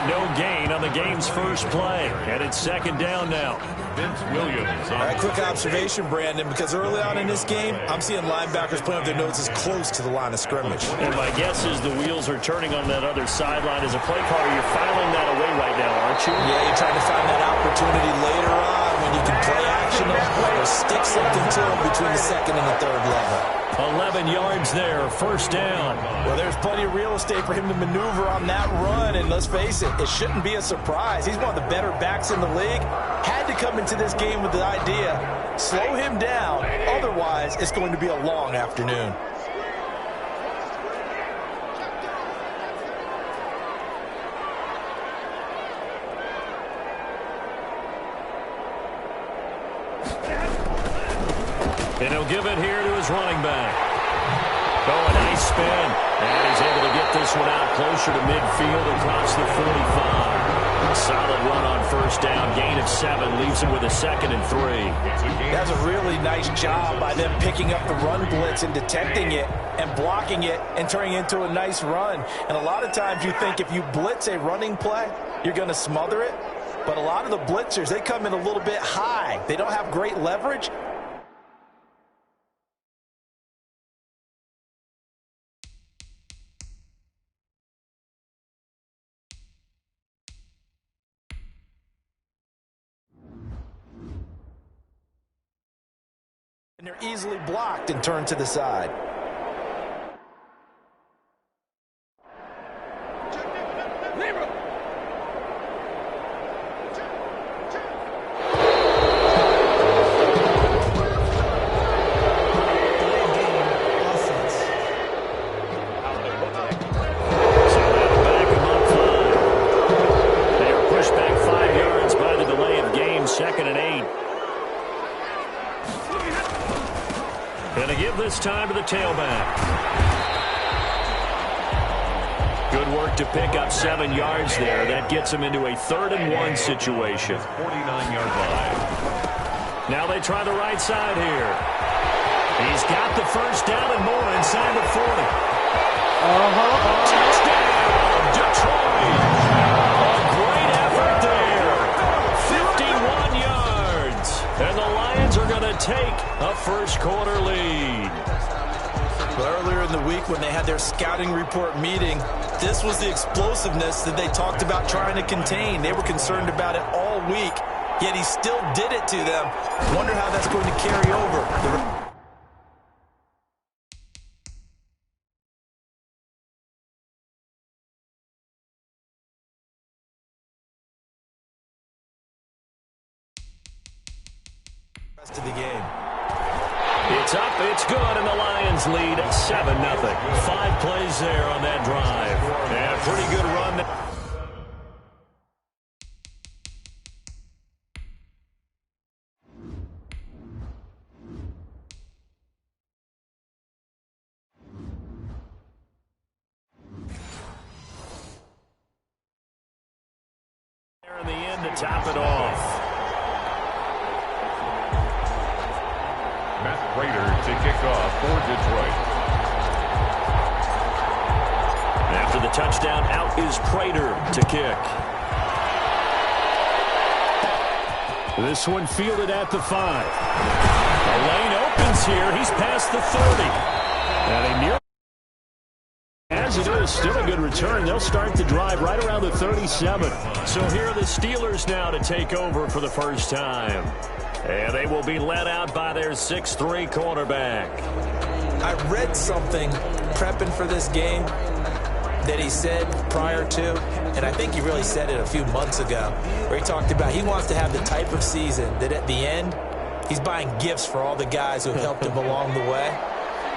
no gain on the game's first play. And it's second down now. Vince Williams. All right, quick observation, Brandon, because early on in this game, I'm seeing linebackers playing with their noses close to the line of scrimmage. And my guess is the wheels are turning on that other sideline. As a play caller, you're filing that away right now, aren't you? Yeah, you're trying to find that opportunity later on when you can play action or stick something to them between the second and the third level. 11 yards there, first down. Well, there's plenty of real estate for him to maneuver on that run, and let's face it, it shouldn't be a surprise. He's one of the better backs in the league. Had to come into this game with the idea, slow him down, otherwise it's going to be a long afternoon. And he'll give it here to his running back. Oh, a nice spin. And he's able to get this one out closer to midfield across the 45. Solid run on first down. Gain of 7 leaves him with a 2nd and 3. That's a really nice job by them picking up the run blitz and detecting it and blocking it and turning it into a nice run. And a lot of times you think if you blitz a running play, you're going to smother it. But a lot of the blitzers, they come in a little bit high. They don't have great leverage. And they're easily blocked and turned to the side. This time to the tailback. Good work to pick up 7 yards there. That gets him into a 3rd and 1 situation. 49-yard line. Now they try the right side here. He's got the first down and more inside the 40. Touchdown, Detroit. A great effort there. 51 yards. And the Lions are going to take a first-quarter lead. Earlier in the week when they had their scouting report meeting, this was the explosiveness that they talked about trying to contain. They were concerned about it all week, yet he still did it to them. Wonder how that's going to carry over. Rest of the game. It's up, it's good, and the Lions lead at 7-0. 5 plays there on that drive. And a pretty good run. There in the end to top it off. Matt Prater to kick off for Detroit. After the touchdown, out is Prater to kick. This one fielded at the 5. The lane opens here. He's past the 30. And he near. As it is, still a good return. They'll start the drive right around the 37. So here are the Steelers now to take over for the first time. And they will be led out by their 6'3" quarterback. I read something prepping for this game that he said prior to, and I think he really said it a few months ago, where he talked about he wants to have the type of season that at the end, he's buying gifts for all the guys who have helped him along the way.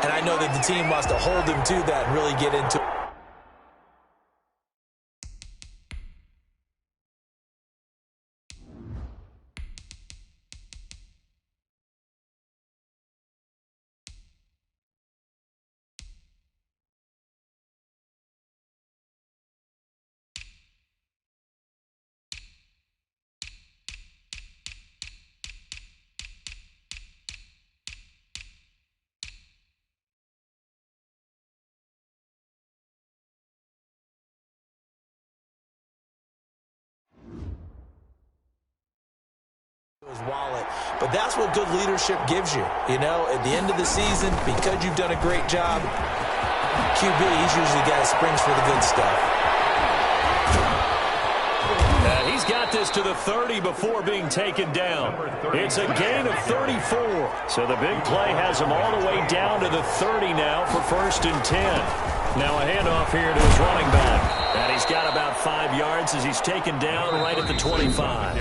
And I know that the team wants to hold him to that and really get into it. But that's what good leadership gives you. You know, at the end of the season, because you've done a great job, QB, he's usually the guy that springs for the good stuff. He's got this to the 30 before being taken down. It's a gain of 34. So the big play has him all the way down to the 30 now for 1st and 10. Now a handoff here to his running back. And he's got about 5 yards as he's taken down right at the 25.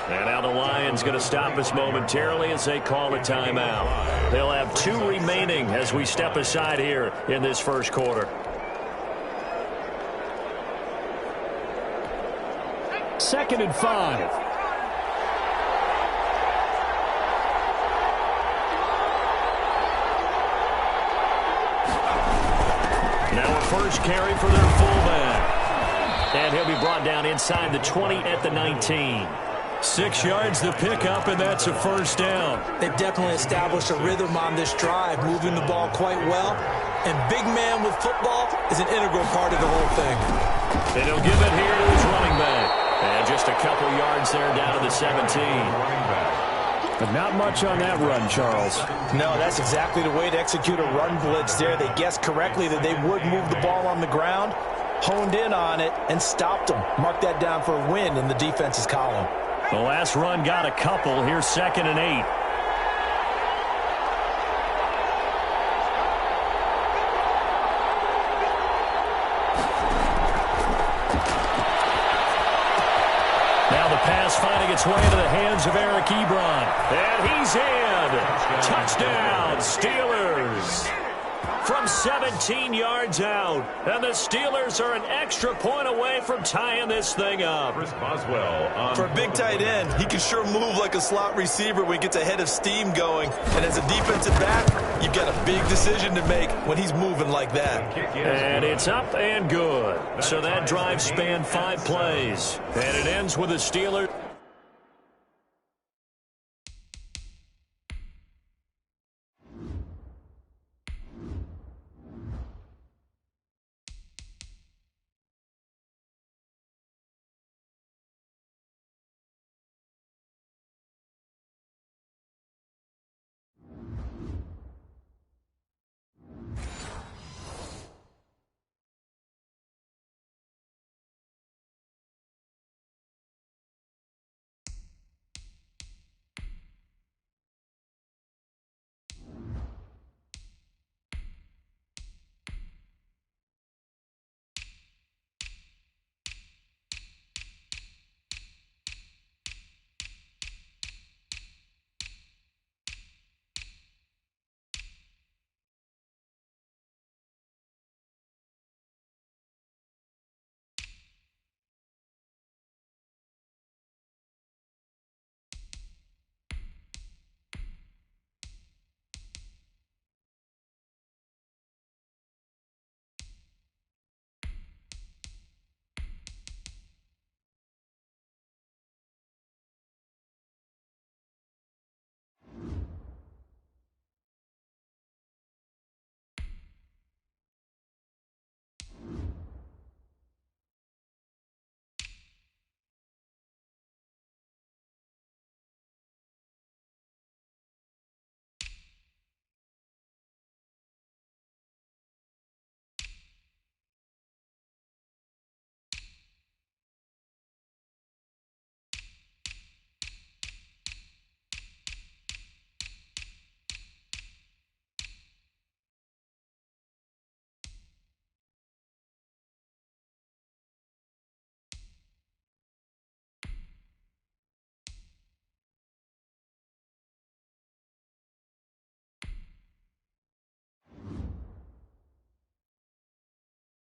And now the Lions going to stop us momentarily as they call a timeout. They'll have 2 remaining as we step aside here in this first quarter. 2nd and 5. Now a first carry for their fullback. And he'll be brought down inside the 20 at the 19. 6 yards the pickup, and that's a first down. They've definitely established a rhythm on this drive, moving the ball quite well. And big man with football is an integral part of the whole thing. And he'll give it here to his running back. And just a couple yards there down to the 17. But not much on that run, Charles. No, that's exactly the way to execute a run blitz there. They guessed correctly that they would move the ball on the ground, honed in on it, and stopped them. Mark that down for a win in the defense's column. The last run got a couple. Here's 2nd and 8. Now the pass finding its way into the hands of Eric Ebron. And he's in. Touchdown, Steelers. From 17 yards out. And the Steelers are an extra point away from tying this thing up. Chris Boswell. For a big tight end, he can sure move like a slot receiver when he gets a head of steam going. And as a defensive back, you've got a big decision to make when he's moving like that. And it's up and good. So that drive spanned 5 plays. And it ends with the Steelers.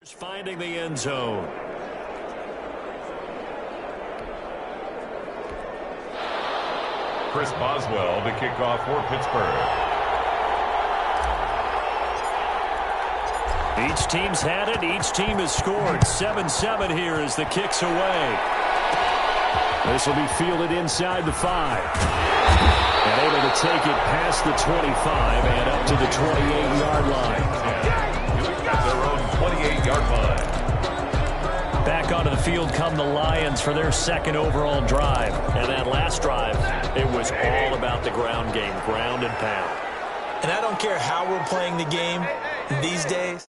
Finding the end zone. Chris Boswell to kick off for Pittsburgh. Each team's had it. Each team has scored. 7-7 here as the kick's away. This will be fielded inside the 5. And able to take it past the 25 and up to the 28-yard line. At their own 28-yard line. Back onto the field come the Lions for their second overall drive. And that last drive, it was all about the ground game, ground and pound. And I don't care how we're playing the game these days.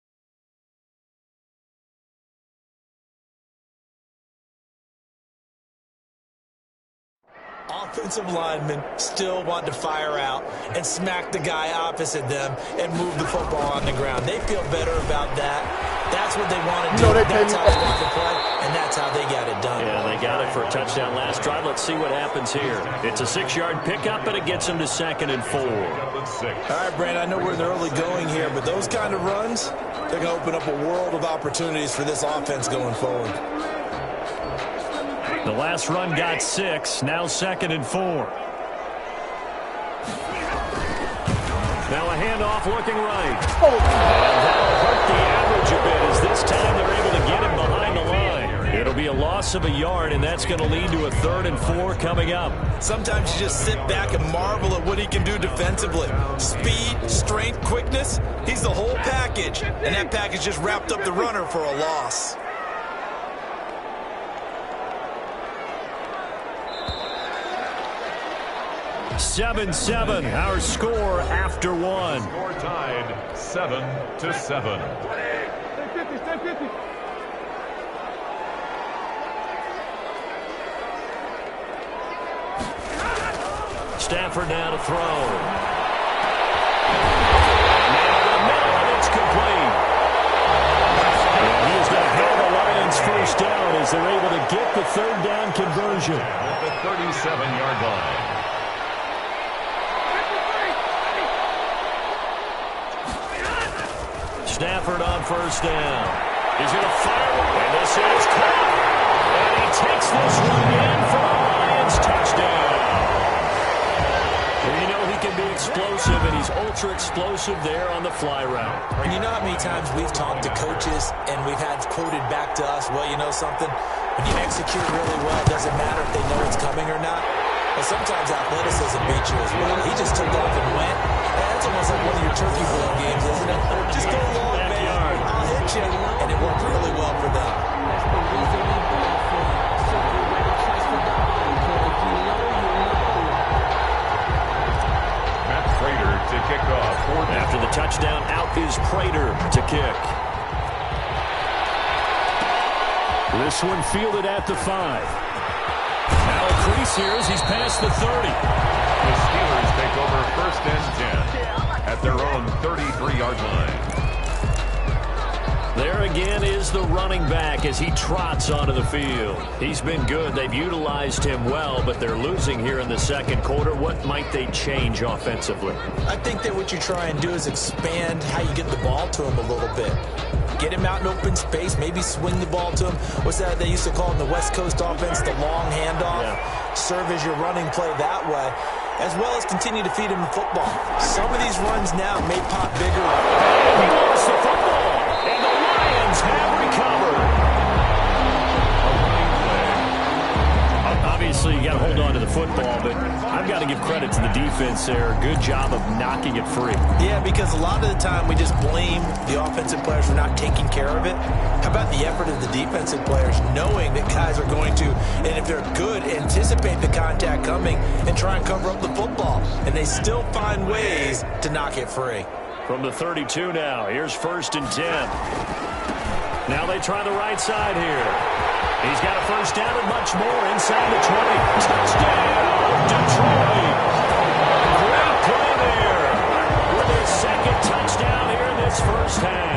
Offensive linemen still want to fire out and smack the guy opposite them and move the football on the ground. They feel better about that. That's what they want to do. That's how they want to play, and that's how they got it done. Yeah, they got it for a touchdown last drive. Let's see what happens here. It's a 6-yard pickup, and it gets them to 2nd and 4. All right, Brandon, I know we're in the early going here, but those kind of runs, they're going to open up a world of opportunities for this offense going forward. The last run got 6, now 2nd and 4. Now a handoff looking right. And that'll hurt the average a bit as this time they're able to get him behind the line. It'll be a loss of a yard, and that's going to lead to a 3rd and 4 coming up. Sometimes you just sit back and marvel at what he can do defensively. Speed, strength, quickness, he's the whole package. And that package just wrapped up the runner for a loss. Seven, our score after one. Score tied 7-7. Stafford now to throw. Now the middle, and it's complete. And he's going to have the Lions first down as they're able to get the 3rd down conversion. At the 37-yard line. Stafford on first down. He's going to fire, and this is caught. And he takes this one in for a Lions touchdown. Well, you know he can be explosive, and he's ultra-explosive there on the fly route. And you know how many times we've talked to coaches, and we've had quoted back to us, well, you know something? When you execute really well, it doesn't matter if they know it's coming or not. But sometimes athleticism beats you as well. He just took off and went. That's almost like one of your turkey bowl games, isn't it? Just go long, man. I'll hit you. And it worked really well for them. Matt Prater to kick off. After the touchdown, out is Prater to kick. This one fielded at the 5. Now a crease here as he's past the 30. The Steelers take over 1st and 10 at their own 33-yard line. There again is the running back as he trots onto the field. He's been good. They've utilized him well, but they're losing here in the 2nd quarter. What might they change offensively? I think that what you try and do is expand how you get the ball to him a little bit. Get him out in open space, maybe swing the ball to him. What's that they used to call in the West Coast offense, the long handoff? Yeah. Serve as your running play that way, as well as continue to feed him the football. Some of these runs now may pop bigger. He lost the football, and the Lions have recovered. Obviously, you got to hold on to the football, but I've got to give credit to the defense there. Good job of knocking it free. Yeah, because a lot of the time we just blame the offensive players for not taking care of it. How about the effort of the defensive players knowing that guys are going to, and if they're good, anticipate the contact coming and try and cover up the football. And they still find ways to knock it free. From the 32 now, here's 1st and 10. Now they try the right side here. He's got a first down and much more inside the 20. Touchdown, Detroit. Great play there with his 2nd touchdown here in this first half.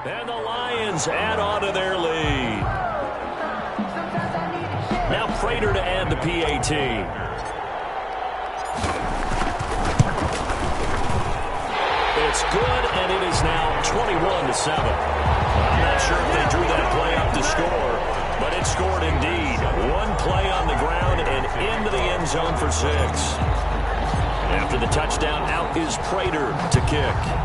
And the Lions add on to their lead. Now Prater to add the PAT. It's good, and it is now 21-7. I'm not sure if they drew that play up to score, but it scored indeed. One play on the ground and into the end zone for 6. After the touchdown, out is Prater to kick.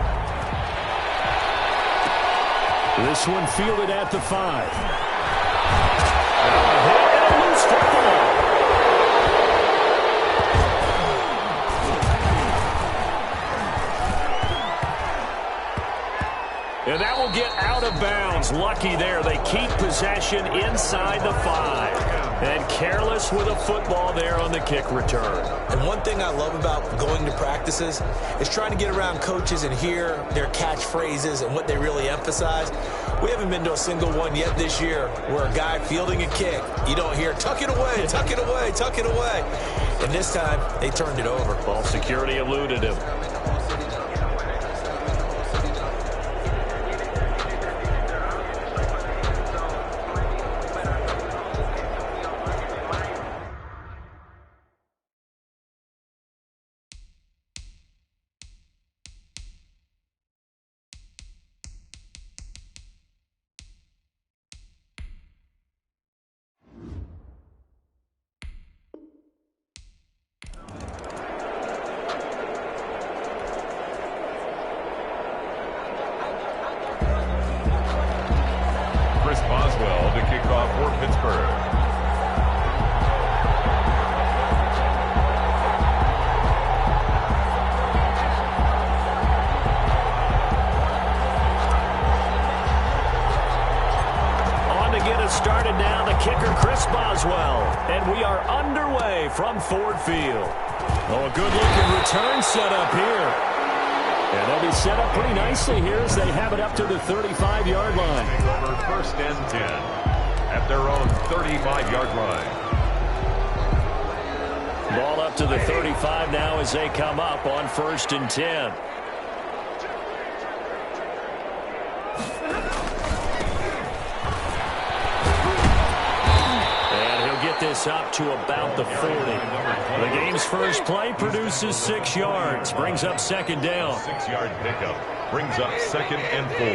This one fielded at the 5. And a loose football. And that will get out of bounds. Lucky there. They keep possession inside the 5. And careless with a football there on the kick return. And one thing I love about going to practices is trying to get around coaches and hear their catchphrases and what they really emphasize. We haven't been to a single one yet this year where a guy fielding a kick, you don't hear, tuck it away, tuck it away, tuck it away. And this time, they turned it over. Ball security eluded him. Chris Boswell to kick off for Pittsburgh. On to get us started now, the kicker, Chris Boswell. And we are underway from Ford Field. Oh, a good-looking return set up here. And they'll be set up pretty nicely here as they have it up to the 35-yard line. Take over 1st and 10 at their own 35-yard line. Ball up to the 35 now as they come up on 1st and 10. This up to about the 40. The game's first play produces 6 yards. Brings up 2nd down. 6-yard pickup brings up 2nd and 4.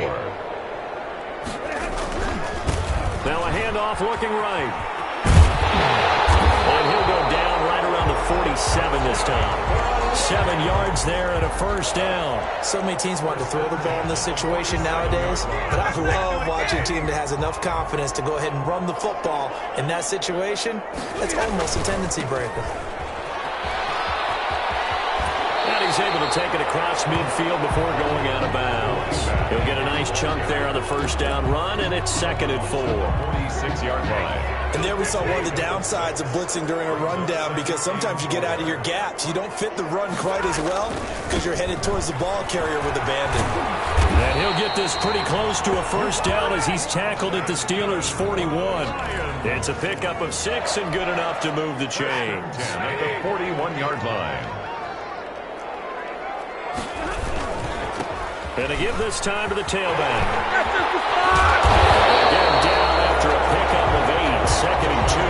Now a handoff looking right. And he'll go down right around the 47 this time. 7 yards there and a 1st down. So many teams want to throw the ball in this situation nowadays, but I love watching a team that has enough confidence to go ahead and run the football in that situation. That's almost a tendency breaker. And he's able to take it across midfield before going out of bounds. He'll get a nice chunk there on the 1st down run, and it's 2nd and 4. 46-yard line. And there we saw one of the downsides of blitzing during a rundown, because sometimes you get out of your gaps. You don't fit the run quite as well because you're headed towards the ball carrier with abandon. And he'll get this pretty close to a 1st down as he's tackled at the Steelers' 41. It's a pickup of 6 and good enough to move the chains. At the 41-yard line. And to give this time to the tailback. Get him down after a pickup of 8. 2nd and 2.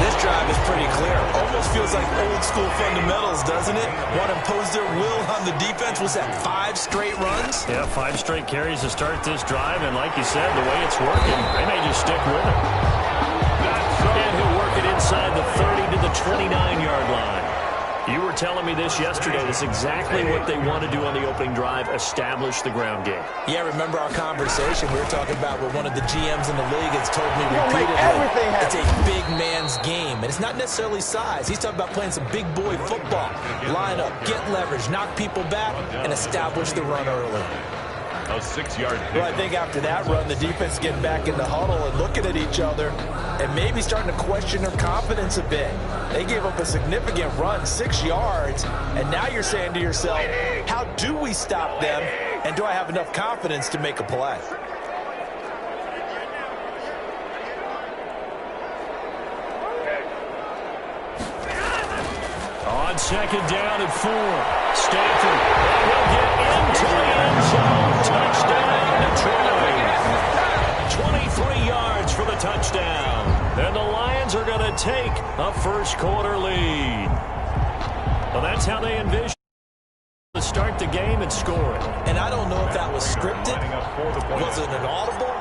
This drive is pretty clear. Almost feels like old school fundamentals, doesn't it? Want to impose their will on the defense. Was that 5 straight runs? Yeah, 5 straight carries to start this drive. And like you said, the way it's working, they may just stick with it. And he'll work it inside the 30 to the 29-yard line. You were telling me this yesterday. That's exactly what they want to do on the opening drive, establish the ground game. Yeah, remember our conversation. We were talking about what one of the GMs in the league has told me repeatedly. It's a big man's game, and it's not necessarily size. He's talking about playing some big boy football. Line up, get leverage, knock people back, and establish the run early. A 6-yard pick. Well, I think after that run, the defense is getting back in the huddle and looking at each other and maybe starting to question their confidence a bit. They gave up a significant run, 6 yards, and now you're saying to yourself, how do we stop them, and do I have enough confidence to make a play? On 2nd down and 4. Stafford will get into the end zone. Touchdown, Detroit. three-quarter lead. Well, that's how they envision to start the game and score it. And I don't know if that was scripted, was it an audible,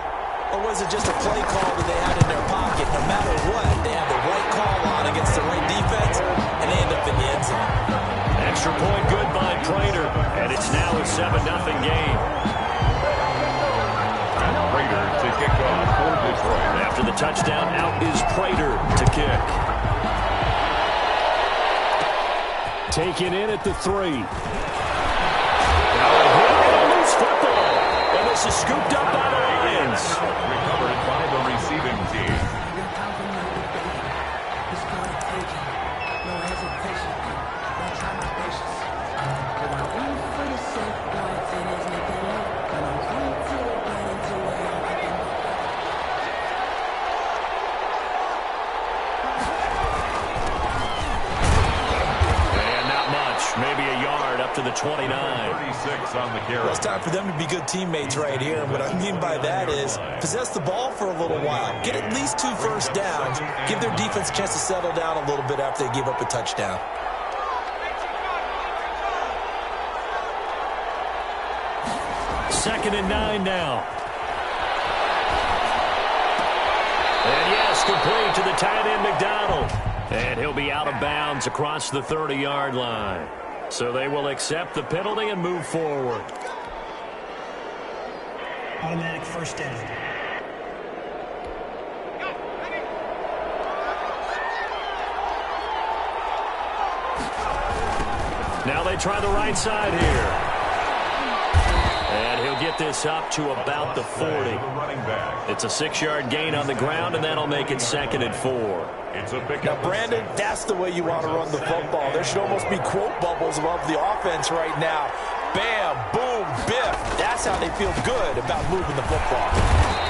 or was it just a play call that they had in their pocket? No matter what, they have the right call on against the right defense, and they end up in the end zone. Extra point good by Prater, and it's now a 7-0 game. Prater to kick off for Detroit. After the touchdown, out is Prater to kick. Taken in at the 3. Loose football, and this is scooped up by the Lions. Recovered by the receiving team. Maybe a yard up to the 29. 36 on the carry. Well, it's time for them to be good teammates right here. And what I mean by that is possess the ball for a little while. Get at least 2 first downs. Give their defense a chance to settle down a little bit after they give up a touchdown. Second and 9 now. And yes, complete to the tight end, McDonald. And he'll be out of bounds across the 30-yard line. So they will accept the penalty and move forward. Automatic first down. Now they try the right side here. And he'll get this up to about the 40. It's a 6-yard gain on the ground, and that'll make it 2nd and 4. Now, Brandon, that's the way you want to run the football. There should almost be quote bubbles above the offense right now. Bam, boom, biff. That's how they feel good about moving the football.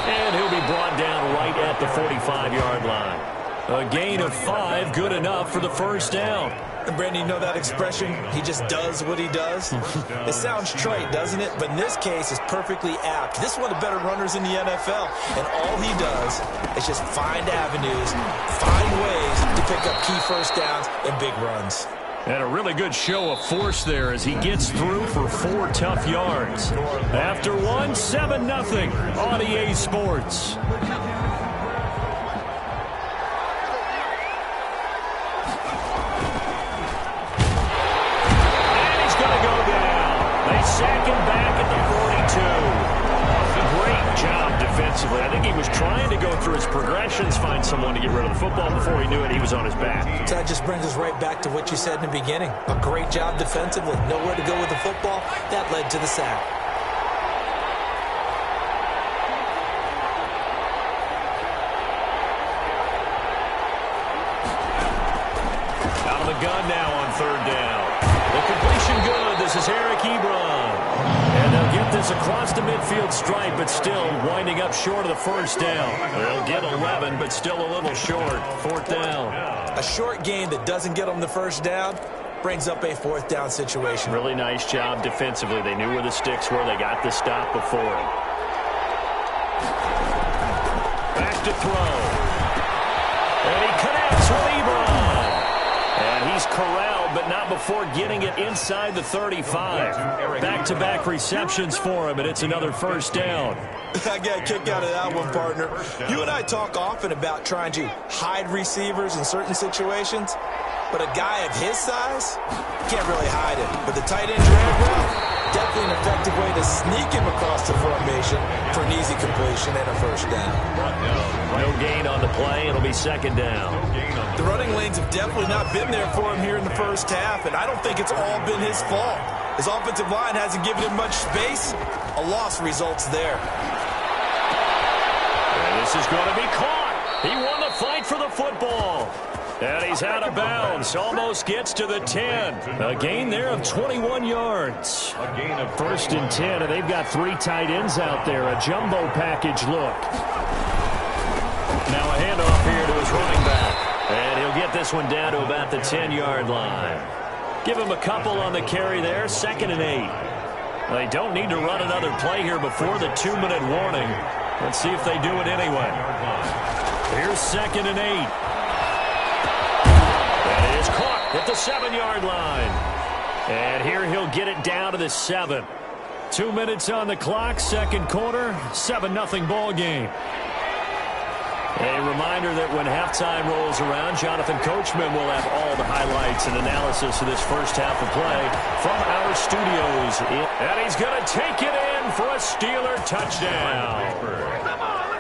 And he'll be brought down right at the 45-yard line. A gain of 5, good enough for the first down. And Brandon, you know that expression? He just does what he does? It sounds trite, doesn't it? But in this case, it's perfectly apt. This is one of the better runners in the NFL. And all he does is just find avenues, find ways to pick up key first downs and big runs. And a really good show of force there as he gets through for 4 tough yards. After one, 7-0 on EA Sports. Second back at the 42. Great job defensively. I think he was trying to go through his progressions, find someone to get rid of the football. Before he knew it, he was on his back. So that just brings us right back to what you said in the beginning. A great job defensively. Nowhere to go with the football. That led to the sack. Out of the gun now on 3rd down. The completion good. This is Eric Ebron. And they'll get this across the midfield stripe, but still winding up short of the first down. They'll get 11, but still a little short. 4th down. A short gain that doesn't get them the first down brings up a 4th down situation. Really nice job defensively. They knew where the sticks were. They got the stop before him. Back to throw. And he connects with Ebron. And he's corralled, but not before getting it inside the 35. Back-to-back receptions for him, and it's another first down. I got a kick out of that one, partner. You and I talk often about trying to hide receivers in certain situations, but a guy of his size can't really hide it. But the tight end drag route, definitely an effective way to sneak him across the formation for an easy completion and a first down. No gain on the play. It'll be 2nd down. The running lanes have definitely not been there for him here in the first half, and I don't think it's all been his fault. His offensive line hasn't given him much space. A loss results there. And this is going to be caught. He won the fight for the football. And he's out of bounds. Almost gets to the 10. A gain there of 21 yards. A gain of 1st and 10, and they've got 3 tight ends out there. A jumbo package look. Now a handoff here to his running back. And he'll get this one down to about the 10-yard line. Give him a couple on the carry there. 2nd and 8. They don't need to run another play here before the 2-minute warning. Let's see if they do it anyway. Here's 2nd and 8. at the 7-yard line. And here he'll get it down to the 7. 2 minutes on the clock, second quarter, 7-0 ball game. A reminder that when halftime rolls around, Jonathan Coachman will have all the highlights and analysis of this first half of play from our studios. And he's going to take it in for a Steeler touchdown.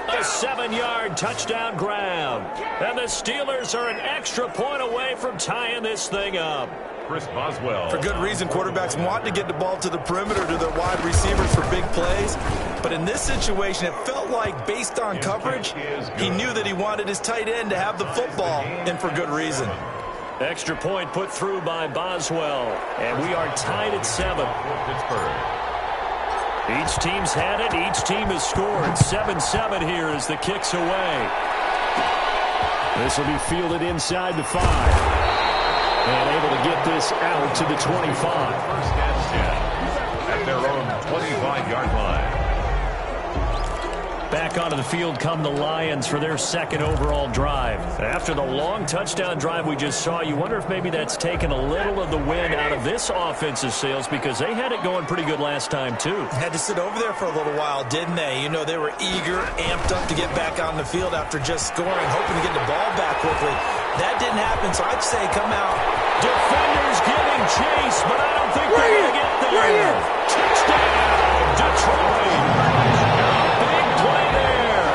A 7-yard touchdown grab. And the Steelers are an extra point away from tying this thing up. Chris Boswell. For good reason, quarterbacks want to get the ball to the perimeter to their wide receivers for big plays. But in this situation, it felt like based on coverage, he knew that he wanted his tight end to have the football, and for good reason. Extra point put through by Boswell. And we are tied at 7. Pittsburgh. Each team's had it. Each team has scored. 7-7 here as the kick's away. This will be fielded inside the 5. And able to get this out to the 25. First and 10 at their own 25-yard line. Back onto the field come the Lions for their second overall drive. After the long touchdown drive we just saw, you wonder if maybe that's taken a little of the wind out of this offensive sails, because they had it going pretty good last time too. Had to sit over there for a little while, didn't they? You know, they were eager, amped up to get back on the field after just scoring, hoping to get the ball back quickly. That didn't happen, so I'd say come out. Defenders giving chase, but I don't think they're going to get there. Touchdown, Detroit. Big play there.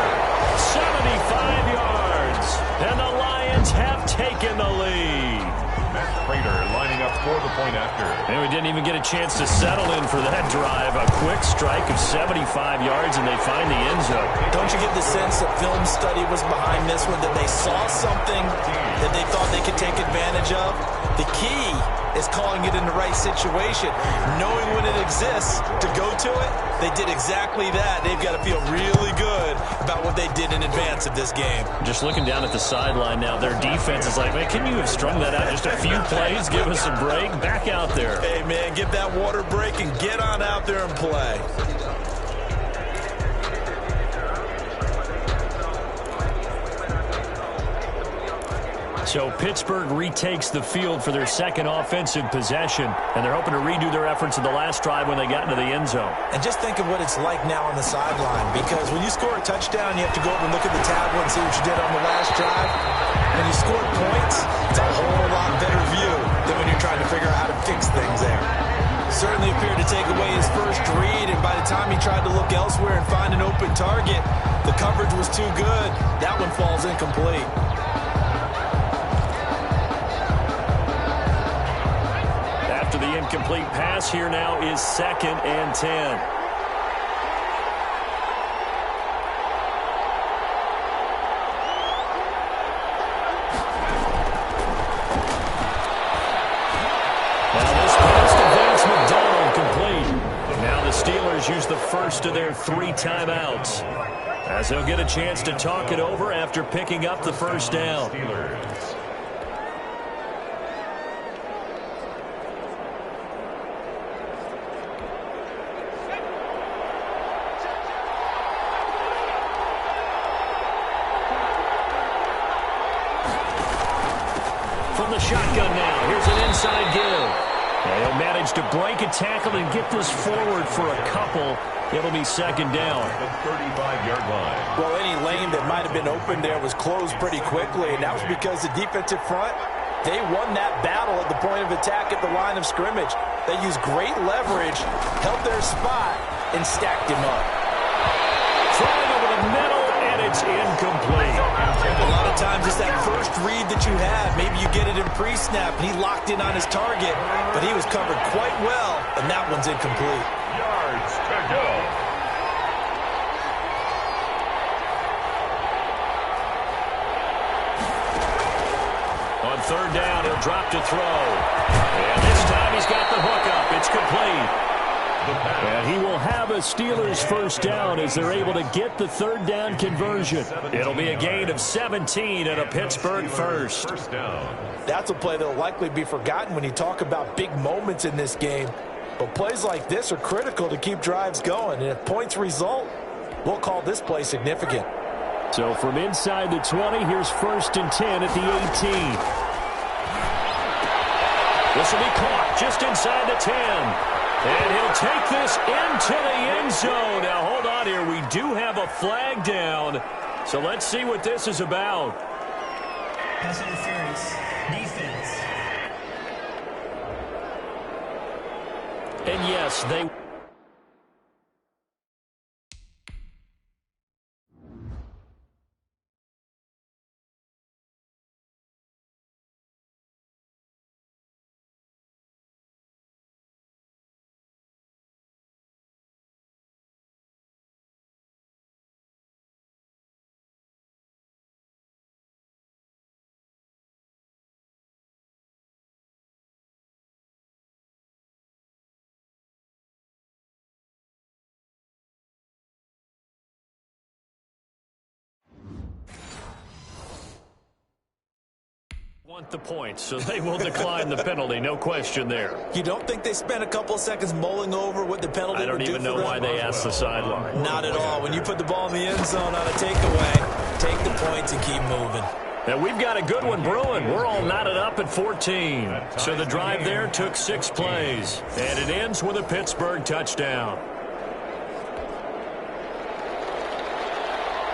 75 yards. And the Lions have taken the lead. Matt Prater lining up for the point after. And we didn't even get a chance to settle in for that drive. A quick strike of 75 yards, and they find the end zone. Don't you get the sense that film study was behind this one, that they saw something that they thought they could take advantage of? The key is calling it in the right situation, knowing when it exists to go to it. They did exactly that. They've got to feel really good about what they did in advance of this game. Just looking down at the sideline now, their defense is like, man, can you have strung that out just a few plays? Give us a break. Back out there. Hey, man, give that water break and get on out there and play. So Pittsburgh retakes the field for their second offensive possession, and they're hoping to redo their efforts in the last drive when they got into the end zone. And just think of what it's like now on the sideline, because when you score a touchdown, you have to go over and look at the tablet and see what you did on the last drive. When you score points, it's a whole lot better view than when you're trying to figure out how to fix things there. Certainly appeared to take away his first read, and by the time he tried to look elsewhere and find an open target, the coverage was too good. That one falls incomplete. After the incomplete pass, here now is 2nd and 10. Now this pass to Vance McDonald complete. Now the Steelers use the first of their 3 timeouts, as they'll get a chance to talk it over after picking up the first down. Steelers. From the shotgun now, here's an inside give. And he'll manage to break a tackle and get this forward for a couple. It'll be 2nd down. The 35-yard line. Well, any lane that might have been open there was closed pretty quickly, and that was because the defensive front, they won that battle at the point of attack at the line of scrimmage. They used great leverage, held their spot, and stacked him up. Throwing over the middle, and it's incomplete. A lot of times it's that first read that you have. Maybe you get it in pre-snap, and he locked in on his target, but he was covered quite well, and that one's incomplete. Yards to go. On 3rd down, he'll drop to throw. And this time he's got the hook up. It's complete. And he will have a Steelers first down as they're able to get the 3rd down conversion. It'll be a gain of 17 and a Pittsburgh first. First down. That's a play that will likely be forgotten when you talk about big moments in this game. But plays like this are critical to keep drives going. And if points result, we'll call this play significant. So from inside the 20, here's 1st and 10 at the 18. This will be caught just inside the 10. And he'll take this into the end zone. Now, hold on here. We do have a flag down. So let's see what this is about. Pass interference. Defense. And yes, they... want the points, so they will decline the penalty. No question there. You don't think they spent a couple of seconds mulling over what the penalty would do for them? I don't even know why they asked the sideline. Not at all. When you put the ball in the end zone on a takeaway, take the points and keep moving. And we've got a good one brewing. We're all knotted up at 14. So the drive there took 6 plays. And it ends with a Pittsburgh touchdown.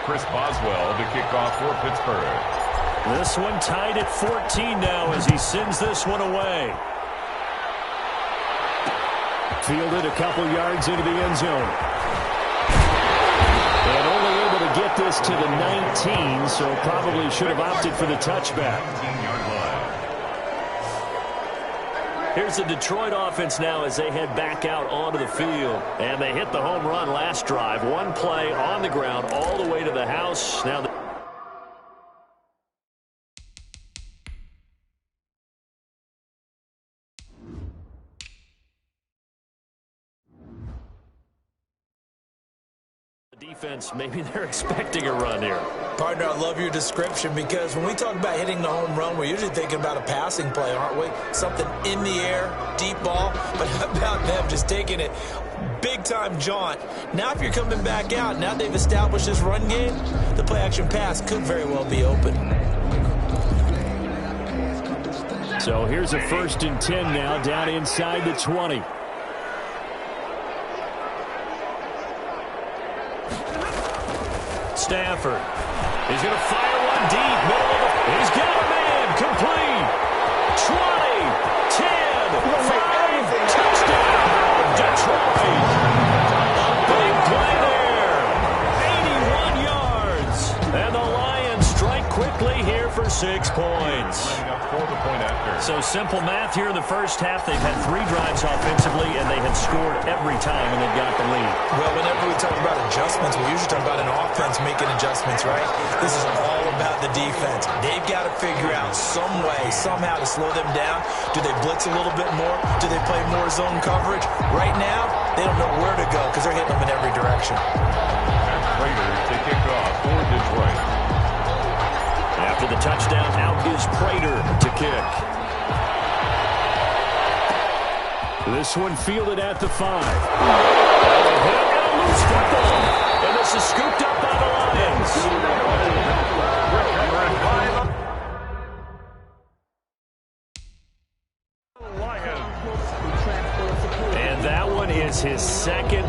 Chris Boswell to kick off for Pittsburgh. This one tied at 14 now as he sends this one away. Fielded a couple yards into the end zone. And only able to get this to the 19, so probably should have opted for the touchback. Here's the Detroit offense now as they head back out onto the field. And they hit the home run last drive. One play on the ground all the way to the house. Now defense, maybe they're expecting a run here. Partner, I love your description because when we talk about hitting the home run, we're usually thinking about a passing play, aren't we? Something in the air, deep ball. But how about them just taking it big-time jaunt? Now if you're coming back out, now they've established this run game, the play-action pass could very well be open. So here's a 1st and 10 now down inside the 20. Stafford. He's going to fire one deep. Middle of the, he's got a man. Complete. 20, 10, 5, touchdown. Detroit. Big play there. 81 yards. And the Lions strike quickly here for 6 points. So simple math here in the first half. They've had 3 drives offensively, and they had scored every time when they've got the lead. Well, whenever we talk about adjustments, we usually talk about an offense making adjustments, right? This is all about the defense. They've got to figure out some way, somehow to slow them down. Do they blitz a little bit more? Do they play more zone coverage? Right now, they don't know where to go because they're hitting them in every direction. Prater to kick off for Detroit. After the touchdown, out is Prater to kick. This one fielded at the 5. And a loose football. And this is scooped up by the Lions. And that one is his second.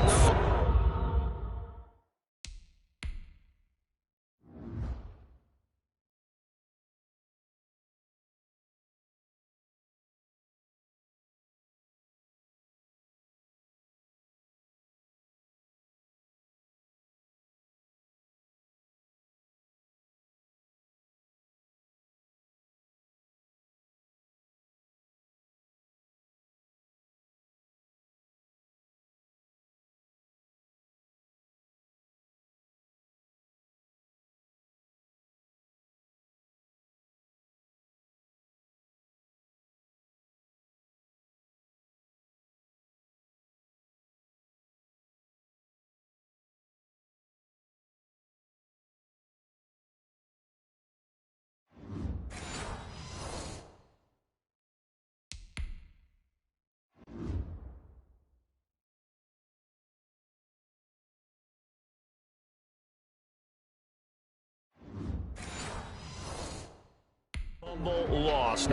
Lost.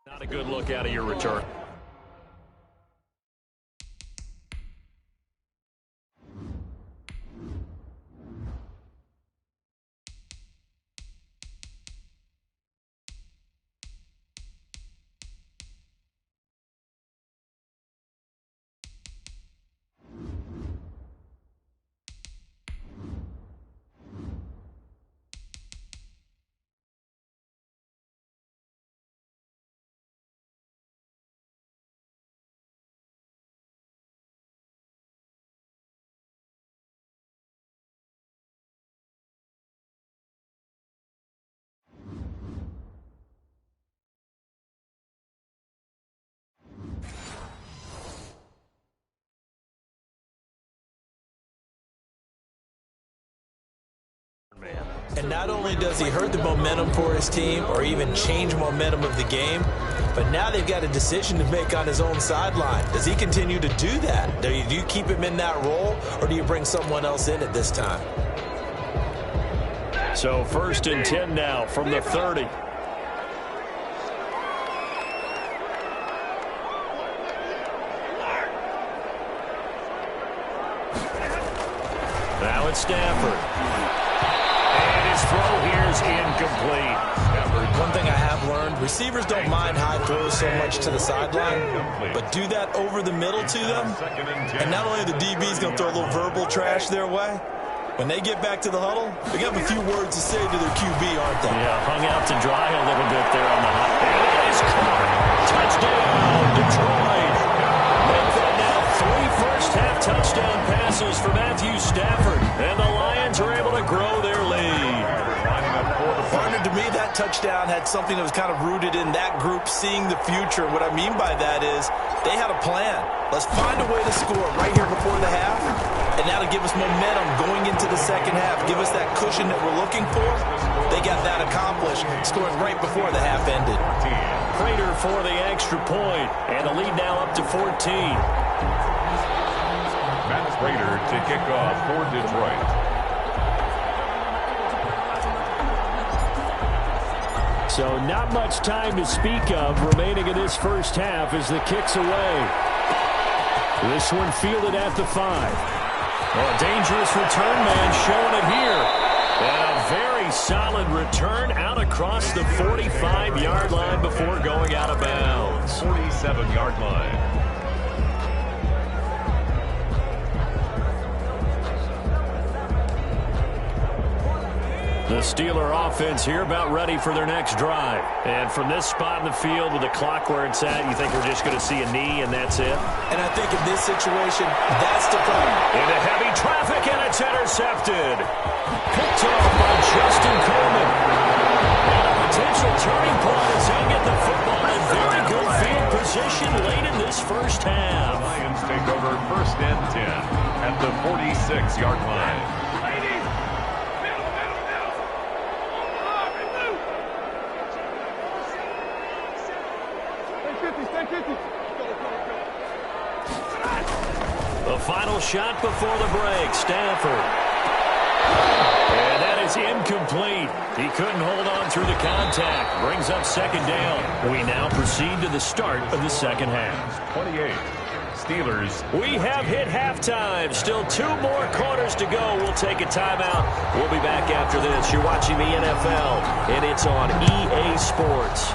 Not a good look out of your return. And not only does he hurt the momentum for his team or even change momentum of the game, but now they've got a decision to make on his own sideline. Does he continue to do that? Do you keep him in that role, or do you bring someone else in at this time? So 1st and 10 now from the 30. Now it's Stafford. And his throw here is incomplete. One thing I have learned, receivers don't mind high throws so much to the sideline, but do that over the middle to them, and not only the DB's going to throw a little verbal trash their way, when they get back to the huddle, they have a few words to say to their QB, aren't they? Yeah, hung out to dry a little bit there on the hot. It is caught. Touchdown, Detroit. Make that now 3 first-half touchdown passes for Matthew Stafford, and the Lions are able to grow their lead. Partner, to me, that touchdown had something that was kind of rooted in that group seeing the future. What I mean by that is they had a plan. Let's find a way to score right here before the half, and that'll give us momentum going into the second half, give us that cushion that we're looking for. They got that accomplished, scoring right before the half ended. Prater for the extra point, and the lead now up to 14. Matt Prater to kick off for Detroit. So not much time to speak of remaining in this first half as the kick's away. This one fielded at the 5. A dangerous return man showing it here. And a very solid return out across the 45-yard line before going out of bounds. 47-yard line. The Steeler offense here about ready for their next drive. And from this spot in the field with the clock where it's at, you think we're just going to see a knee and that's it? And I think in this situation, that's the problem. Into heavy traffic, and it's intercepted. Picked off by Justin Coleman. And a potential turning point as they get the football in very good field position late in this first half. Lions take over 1st and 10 at the 46-yard line. The final shot before the break, Stafford. And that is incomplete. He couldn't hold on through the contact. Brings up 2nd down. We now proceed to the start of the second half. 28. Steelers. We have hit halftime. Still 2 more quarters to go. We'll take a timeout. We'll be back after this. You're watching the NFL, and it's on EA Sports.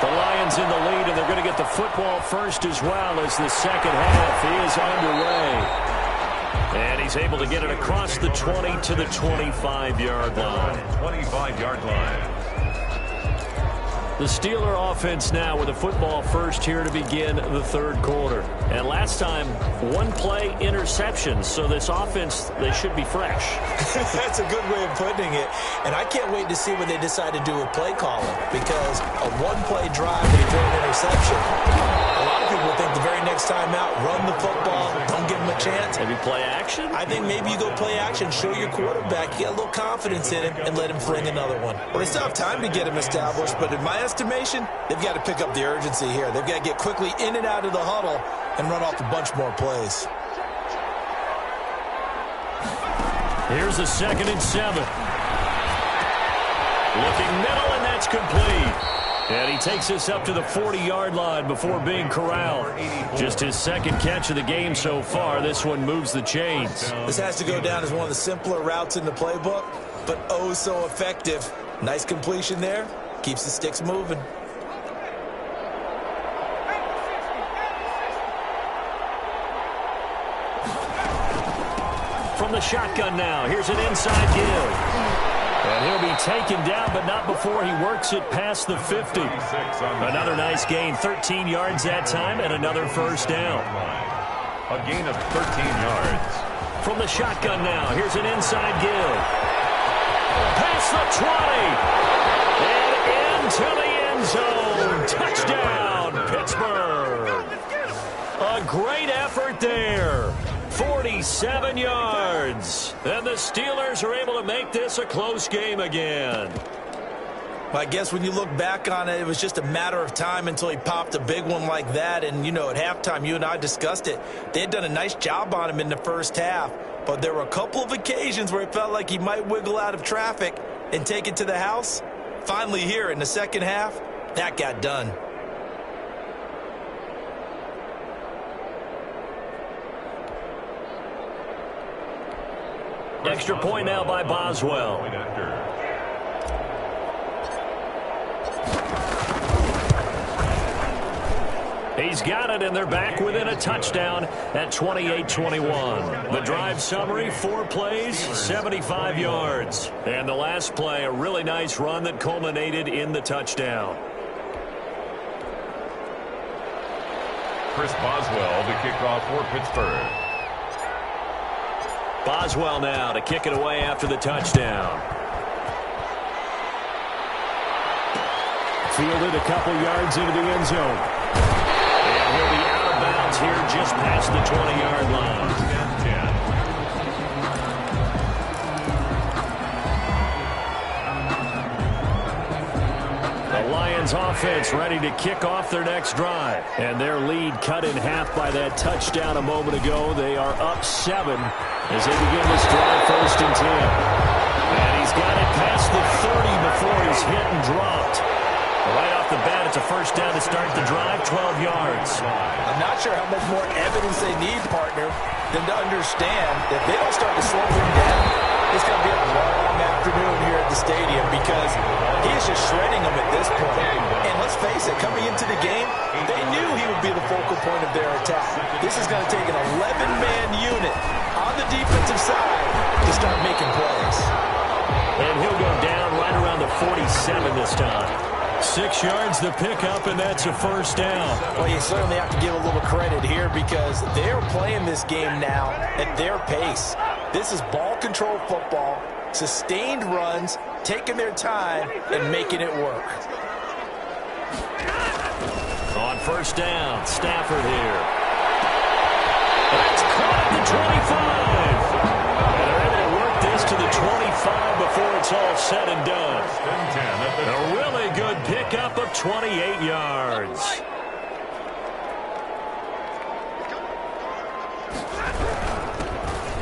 The Lions in the lead, and they're going to get the football first as well as the second half is underway. And he's able to get it across the 20 to the 25-yard line. 25-yard line. The Steeler offense now with a football first here to begin the 3rd quarter. And last time, 1-play interception. So this offense, they should be fresh. That's a good way of putting it. And I can't wait to see when they decide to do a play calling, because a 1-play drive and you throw an interception, a lot of people would think the very next time out, run the football, don't give them a chance. Maybe play action? I think maybe you go play action, show your quarterback, you get a little confidence in him, and let him fling another one. Well, they still have time to get him established, but in my estimation, they've got to pick up the urgency here. They've got to get quickly in and out of the huddle and run off a bunch more plays. Here's a 2nd and 7. Looking middle, and that's complete. And he takes us up to the 40-yard line before being corralled. Just his second catch of the game so far. This one moves the chains. This has to go down as one of the simpler routes in the playbook, but oh so effective. Nice completion there. Keeps the sticks moving. From the shotgun now, here's an inside give. And he'll be taken down, but not before he works it past the 50. Another nice gain, 13 yards that time, and another first down. A gain of 13 yards. From the shotgun now, here's an inside give. Past the 20. And into the end zone. Touchdown, Pittsburgh. A great effort there. 47 yards. And the Steelers are able to make this a close game again. Well, I guess when you look back on it, it was just a matter of time until he popped a big one like that. And, you know, at halftime, you and I discussed it. They had done a nice job on him in the first half. But there were a couple of occasions where it felt like he might wiggle out of traffic and take it to the house. Finally here in the second half, that got done. Extra point now by Boswell. He's got it, and they're back within a touchdown at 28-21. The drive summary, 4 plays, 75 yards. And the last play, a really nice run that culminated in the touchdown. Chris Boswell to kick off for Pittsburgh. Boswell now to kick it away after the touchdown. Fielded a couple yards into the end zone. And he'll be out of bounds here just past the 20-yard line. The Lions offense ready to kick off their next drive. And their lead cut in half by that touchdown a moment ago. They are up 7 as they begin this drive, 1st and 10. And he's got it past the 30 before he's hit and dropped. Right off the bat, it's a first down to start the drive, 12 yards. I'm not sure how much more evidence they need, partner, than to understand that they don't start to slow him down. It's going to be a long afternoon here at the stadium because he is just shredding them at this point. And let's face it, coming into the game, they knew he would be the focal point of their attack. This is going to take an 11-man unit on the defensive side to start making plays. And he'll go down right around the 47 this time. 6 yards the pickup, and that's a first down. Well, you certainly have to give a little credit here because they're playing this game now at their pace. This is ball control football, sustained runs, taking their time, and making it work. On first down, Stafford here. That's caught at the 25. And they're able to work this to the 25 before it's all said and done. A really good pickup of 28 yards.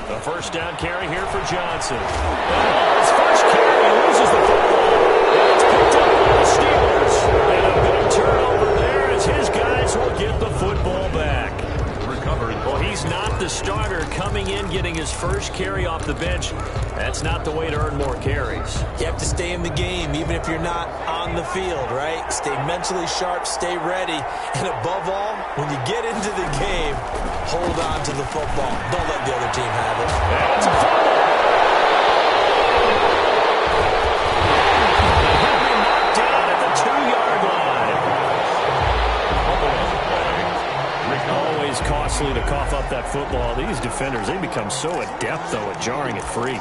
The first down carry here for Johnson. His first carry, he loses the football. And it's picked up by the Steelers. And a big turnover there as his guys will get the football back. Well, he's not the starter coming in, getting his first carry off the bench. That's not the way to earn more carries. You have to stay in the game, even if you're not on the field, right? Stay mentally sharp, stay ready, and above all, when you get into the game, hold on to the football. Don't let the other team have it. And it's a fumble. He'll be knocked down at the 2-yard line. Always costly to cough up that football. These defenders, they become so adept, though, at jarring it free.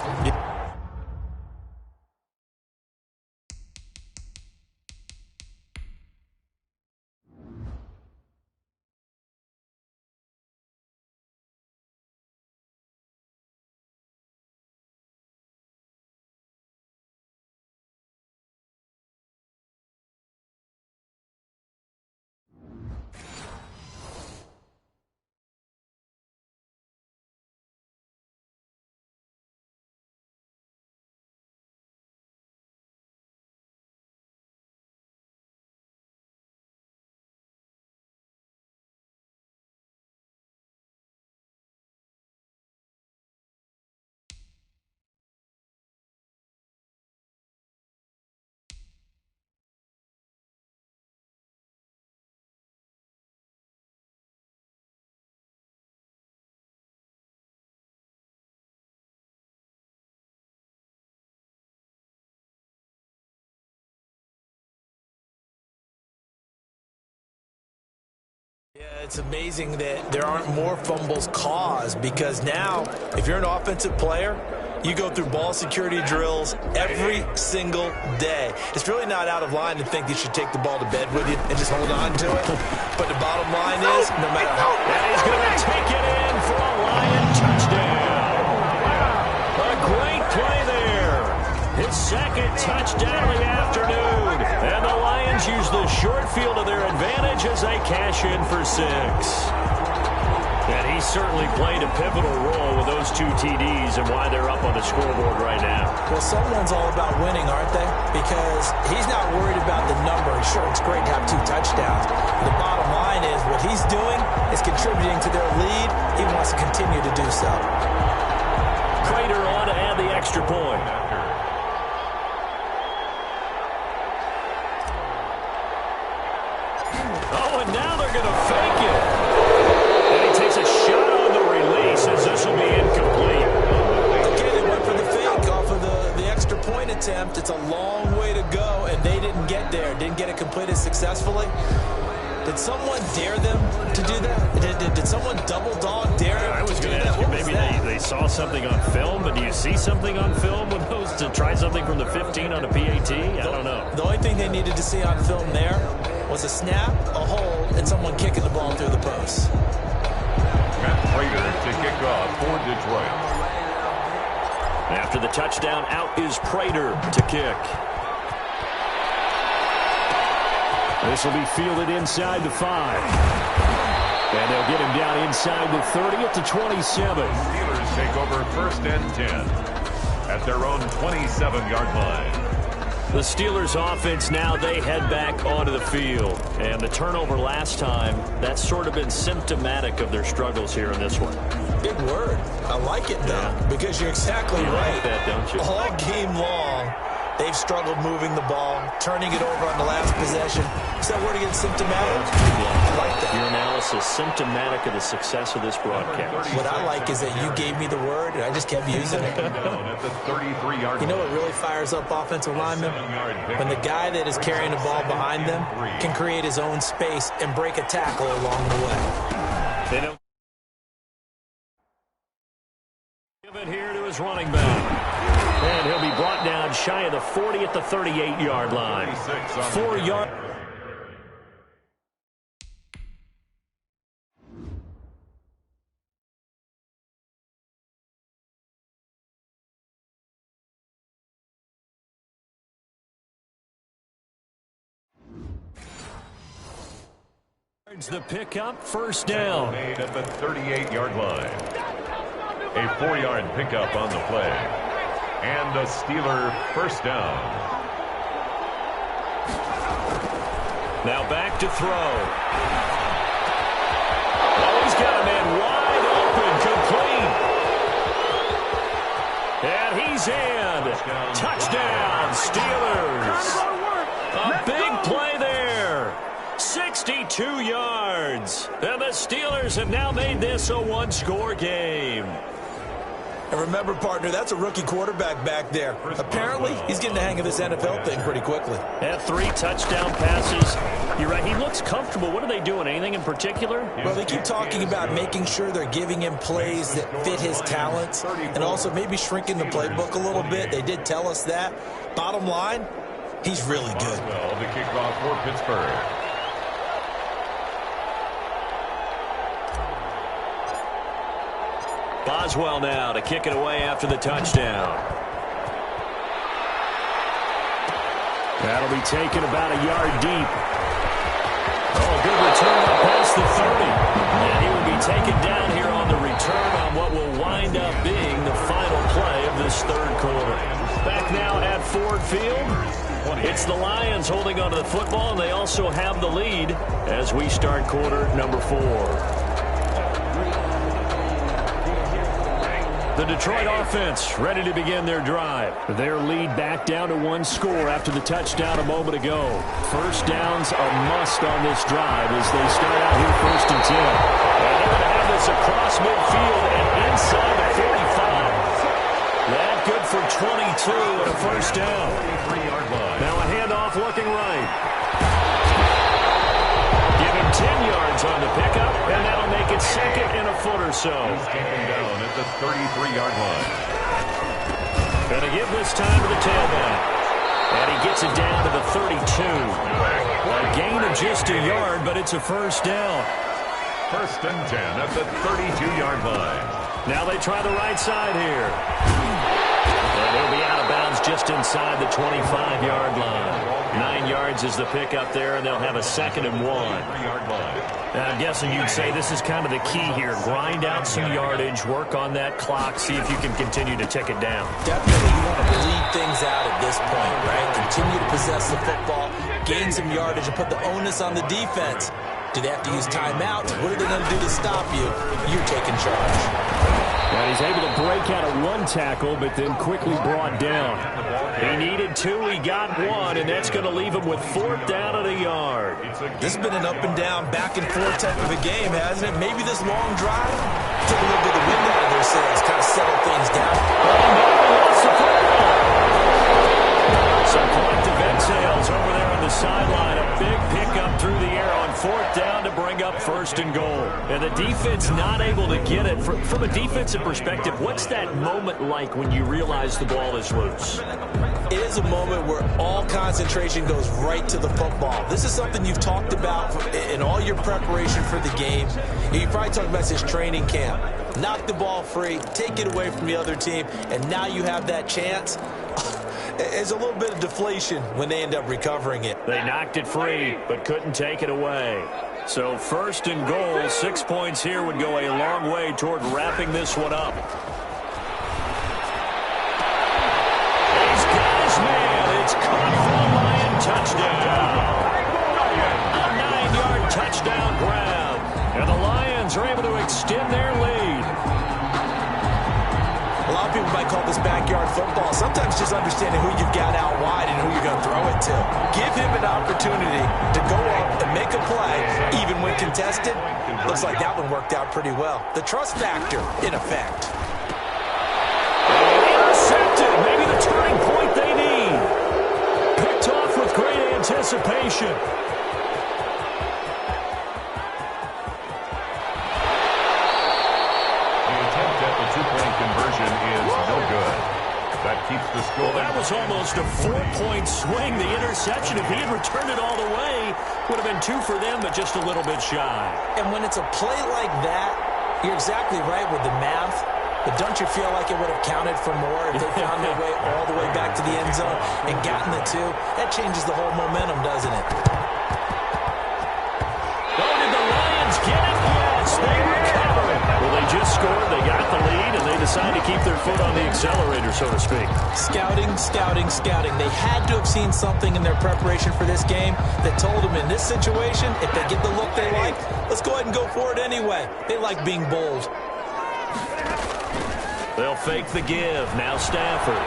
It's amazing that there aren't more fumbles caused, because now if you're an offensive player, you go through ball security drills every single day. It's really not out of line to think you should take the ball to bed with you and just hold on to it. But the bottom line is, no matter how... And he's going to take it in for a Lion touchdown. A great play there. His second touchdown of the afternoon. And the Lions use the short field to their advantage as they cash in for 6. And he certainly played a pivotal role with those 2 TDs and why they're up on the scoreboard right now. Well, someone's all about winning, aren't they? Because he's not worried about the number. Sure, it's great to have 2 touchdowns. The bottom line is what he's doing is contributing to their lead. He wants to continue to do so. Prater on to add the extra point. Oh, and now they're going to fake it. And he takes a shot on the release as this will be incomplete. Okay, they went for the fake off of the extra point attempt. It's a long way to go, and they didn't get there. Didn't get it completed successfully. Did someone dare them to do that? Did someone double dog dare them I was to do going to that? ask you, What was maybe that? they saw something on film, but do you see something on film with those to try something from the 15 on a PAT? I don't know. The only thing they needed to see on film there was a snap, a hold, and someone kicking the ball through the post. Matt Prater to kick off for Detroit. After the touchdown, out is Prater to kick. This will be fielded inside the 5. And they'll get him down inside the 30 at the 27. Steelers take over 1st and 10 at their own 27-yard line. The Steelers offense now, they head back onto the field. And the turnover last time, that's sort of been symptomatic of their struggles here in this one. Big word. I like it, though, because you're exactly right. Like that, don't you? All game long, they've struggled moving the ball, turning it over on the last possession. Is that word again, symptomatic? I like that. Your analysis, symptomatic of the success of this broadcast. What I like is that you gave me the word, and I just kept using it. Down at the 33-yard You know line. what really fires up offensive linemen? When the guy that is carrying the ball behind them can create his own space and break a tackle along the way. They don't give it here to his running back. And he'll be brought down shy of the 40 at the 38-yard line. 4 yards. The pickup, first down. Made at the 38-yard line. A 4-yard pickup on the play. And a Steeler first down. Now back to throw. Oh, he's got a man wide open, complete. And he's in. Touchdown, Steelers. A big play there. 62 yards. And the Steelers have now made this a one-score game. And remember, partner, that's a rookie quarterback back there. Apparently, he's getting the hang of this NFL thing pretty quickly. Had 3 touchdown passes. You're right, he looks comfortable. What are they doing? Anything in particular? Well, they keep talking about making sure they're giving him plays that fit his talents and also maybe shrinking the playbook a little bit. They did tell us that. Bottom line, he's really good. Well, the kickoff for Pittsburgh. Boswell now to kick it away after the touchdown. That'll be taken about a yard deep. Oh, good return up past the 30. And he will be taken down here on the return on what will wind up being the final play of this third quarter. Back now at Ford Field. It's the Lions holding onto the football, and they also have the lead as we start quarter number 4. The Detroit offense ready to begin their drive. Their lead back down to 1 score after the touchdown a moment ago. First down's a must on this drive as they start out here 1st and 10. And they're going to have this across midfield and inside the 45. That good for 22 and a first down. 3-yard line. Now a handoff looking right. Give him 10 yards on the pickup, and that'll make it second and a foot or so. He's taken down at the 33-yard line. Going to give this time to the tailback. And he gets it down to the 32. A gain of just a yard, but it's a first down. First and 10 at the 32-yard line. Now they try the right side here. And he'll be out of bounds just inside the 25-yard line. 9 yards is the pickup there, and they'll have a second and 1. 3-yard line. I'm guessing you'd say this is kind of the key here. Grind out some yardage, work on that clock, see if you can continue to tick it down. Definitely you want to bleed things out at this point, right? Continue to possess the football, gain some yardage, and put the onus on the defense. Do they have to use timeouts? What are they going to do to stop you? You're taking charge. And he's able to break out of one tackle, but then quickly brought down. He needed 2, he got 1, and that's going to leave him with 4th down at a yard. This has been an up and down, back and forth type of a game, hasn't it? Maybe this long drive took a little bit of the wind out of their sails, kind of settled things down. Some collective exhales over there on the sideline. A big pickup through the air on 4th down to bring up 1st and goal. And the defense not able to get it. From a defensive perspective, what's that moment like when you realize the ball is loose? It is a moment where all concentration goes right to the football. This is something you've talked about in all your preparation for the game. You probably talked about this training camp. Knock the ball free, take it away from the other team, and now you have that chance. There's a little bit of deflation when they end up recovering it. They knocked it free, but couldn't take it away. So 1st and goal, 6 points here would go a long way toward wrapping this one up. He's got his man. It's caught for a Lion touchdown. A 9-yard touchdown grab. And the Lions are able to extend their lead. A lot of people might call this backyard football. Sometimes just understanding who you've got out wide and who you're going to throw it to. Give him an opportunity to go up and make a play, even when contested. Looks like that one worked out pretty well. The trust factor, in effect. Intercepted. Maybe the turning point they need. Picked off with great anticipation. Conversion is no good. That keeps the score. Well, that was almost a 4-point swing. The interception, if he had returned it all the way, would have been 2 for them, but just a little bit shy. And when it's a play like that, you're exactly right with the math. But don't you feel like it would have counted for more if they found their way all the way back to the end zone and gotten the 2? That changes the whole momentum, doesn't it? Oh, did the Lions get it? Yes, they recover it. Well, they just scored, they got the lead, and they decide to keep their foot on the accelerator, so to speak. Scouting, scouting, scouting. They had to have seen something in their preparation for this game that told them in this situation, if they get the look they like, let's go ahead and go for it anyway. They like being bold. They'll fake the give. Now Stafford.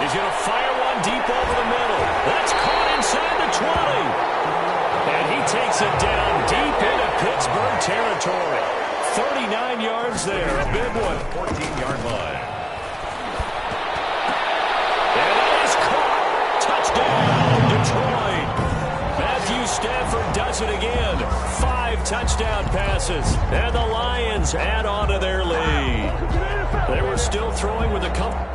He's going to fire one deep over the middle. That's caught inside the 20. And he takes it down deep into Pittsburgh territory. 39 yards there, a big one. 14-yard line. And it is caught. Touchdown, Detroit. Matthew Stafford does it again. 5 touchdown passes. And the Lions add on to their lead. They were still throwing with a couple.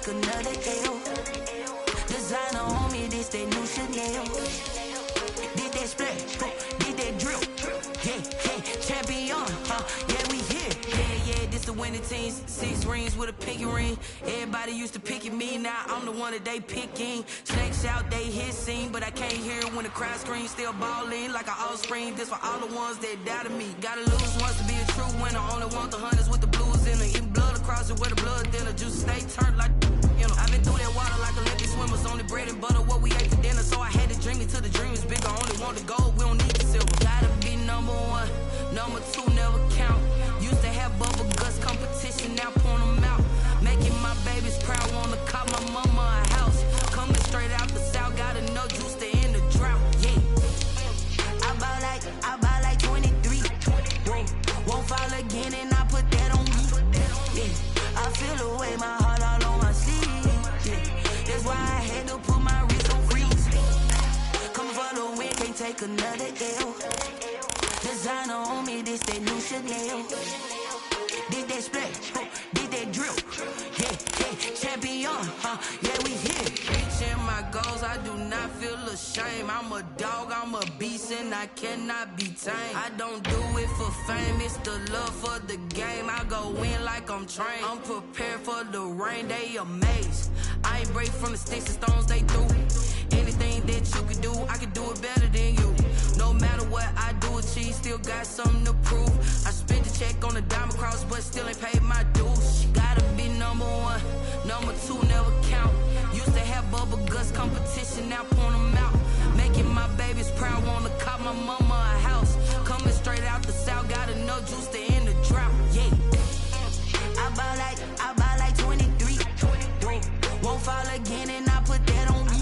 Another L. Designer on me, this that new Chanel. Did that splash, did that drip. Yeah, yeah, champion, yeah, we here. Yeah, yeah, this the winning teams, 6 rings with a pinky ring. Everybody used to pick at me, now I'm the one that they picking. Snakes out, they hit scene, but I can't hear it when the crowd screams. Still ballin' like an offspring. This for all the ones that doubted me. Gotta lose once to be a true winner. Only want the hunters with the blues in it. Eating blood across it where the blood thinner. Juice stay turned like I've been through that water like Olympic swimmers. Only bread and butter, what we ate for dinner. So I had to dream it till the dream is bigger. Only want the gold, we don't need the silver. Gotta be number 1, number 2 never count. Used to have bubble guts competition, now point them out. Making my babies proud, wanna call my mama a house. Coming straight out the south, gotta know juice to end the drought. Yeah, I bought like 23. Won't fall again and I put that on me. Yeah, I feel the way my heart all on my sleeve. Yeah, that's why I had to put my wrist on freeze. Coming for the win, can't take another L. Designer on me, this that new Chanel. Did that splash, did that drill. Yeah, champion, yeah, we here. Reaching my goals, I do not feel ashamed. I'm a dog, I'm a beast, and I cannot be tamed. I don't do it for fame, it's the love for the game. I go in like I'm trained. I'm prepared for the rain, they amazed. I ain't break from the sticks and stones they threw. Anything that you can do, I can do it better than you. No matter what I do, achieve, still got something to prove. I spent the check on the diamond cross, but still ain't paid my dues. Gotta be number 1, number 2 never count. Used to have bubble guts competition, now point them out. Making my babies proud, wanna call my mama a house. Coming straight out the south, gotta know juice to end the drought. Yeah, I bought like 23. Won't fall again and I put that on me.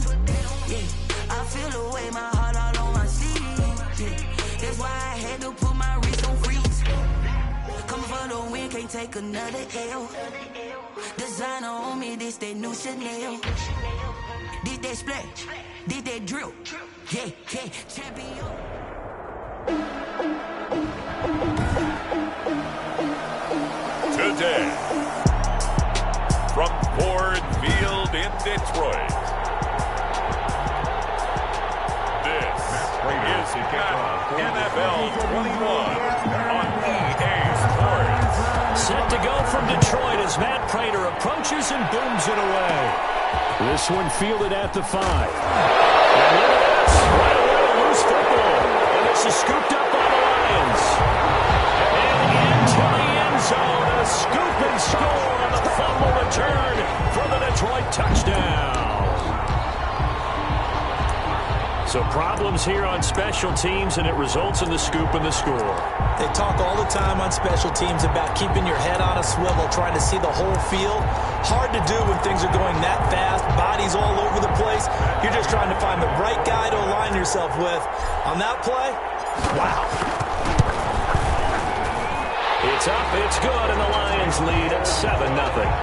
Yeah, I feel the way my heart all on my sleeve. Yeah, that's why I had to put my wrist on freeze. Coming for the win, can't take another L. Designer on me, this that new Chanel. Did that splash, did that drill. Yeah, champion. Today, from Ford Field in Detroit, this is NFL 21 on EA Sports. Set to go from Detroit as Matt Prater approaches and booms it away. This one fielded at the 5. And look at this. Right away, a loose football. And this is scooped up by the Lions. And into the end zone, a scoop and score on the fumble return for the Detroit touchdown. So problems here on special teams, and it results in the scoop and the score. They talk all the time on special teams about keeping your head on a swivel, trying to see the whole field. Hard to do when things are going that fast, bodies all over the place. You're just trying to find the right guy to align yourself with. On that play, wow. It's up, it's good, and the Lions lead at 7-0.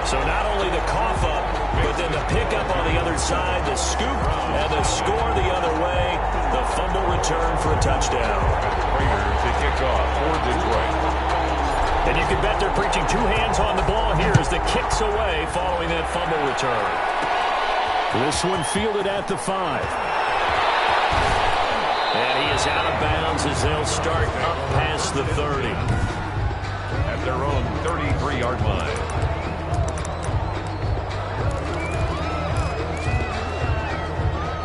So not only the cough up, but then the pickup on the other side, the scoop, and the score the other way, the fumble return for a touchdown. Prater to kick off for Detroit. And you can bet they're preaching 2 hands on the ball here as the kick's away following that fumble return. This one fielded at the 5. And he is out of bounds as they'll start up past the 30. At their own 33-yard line.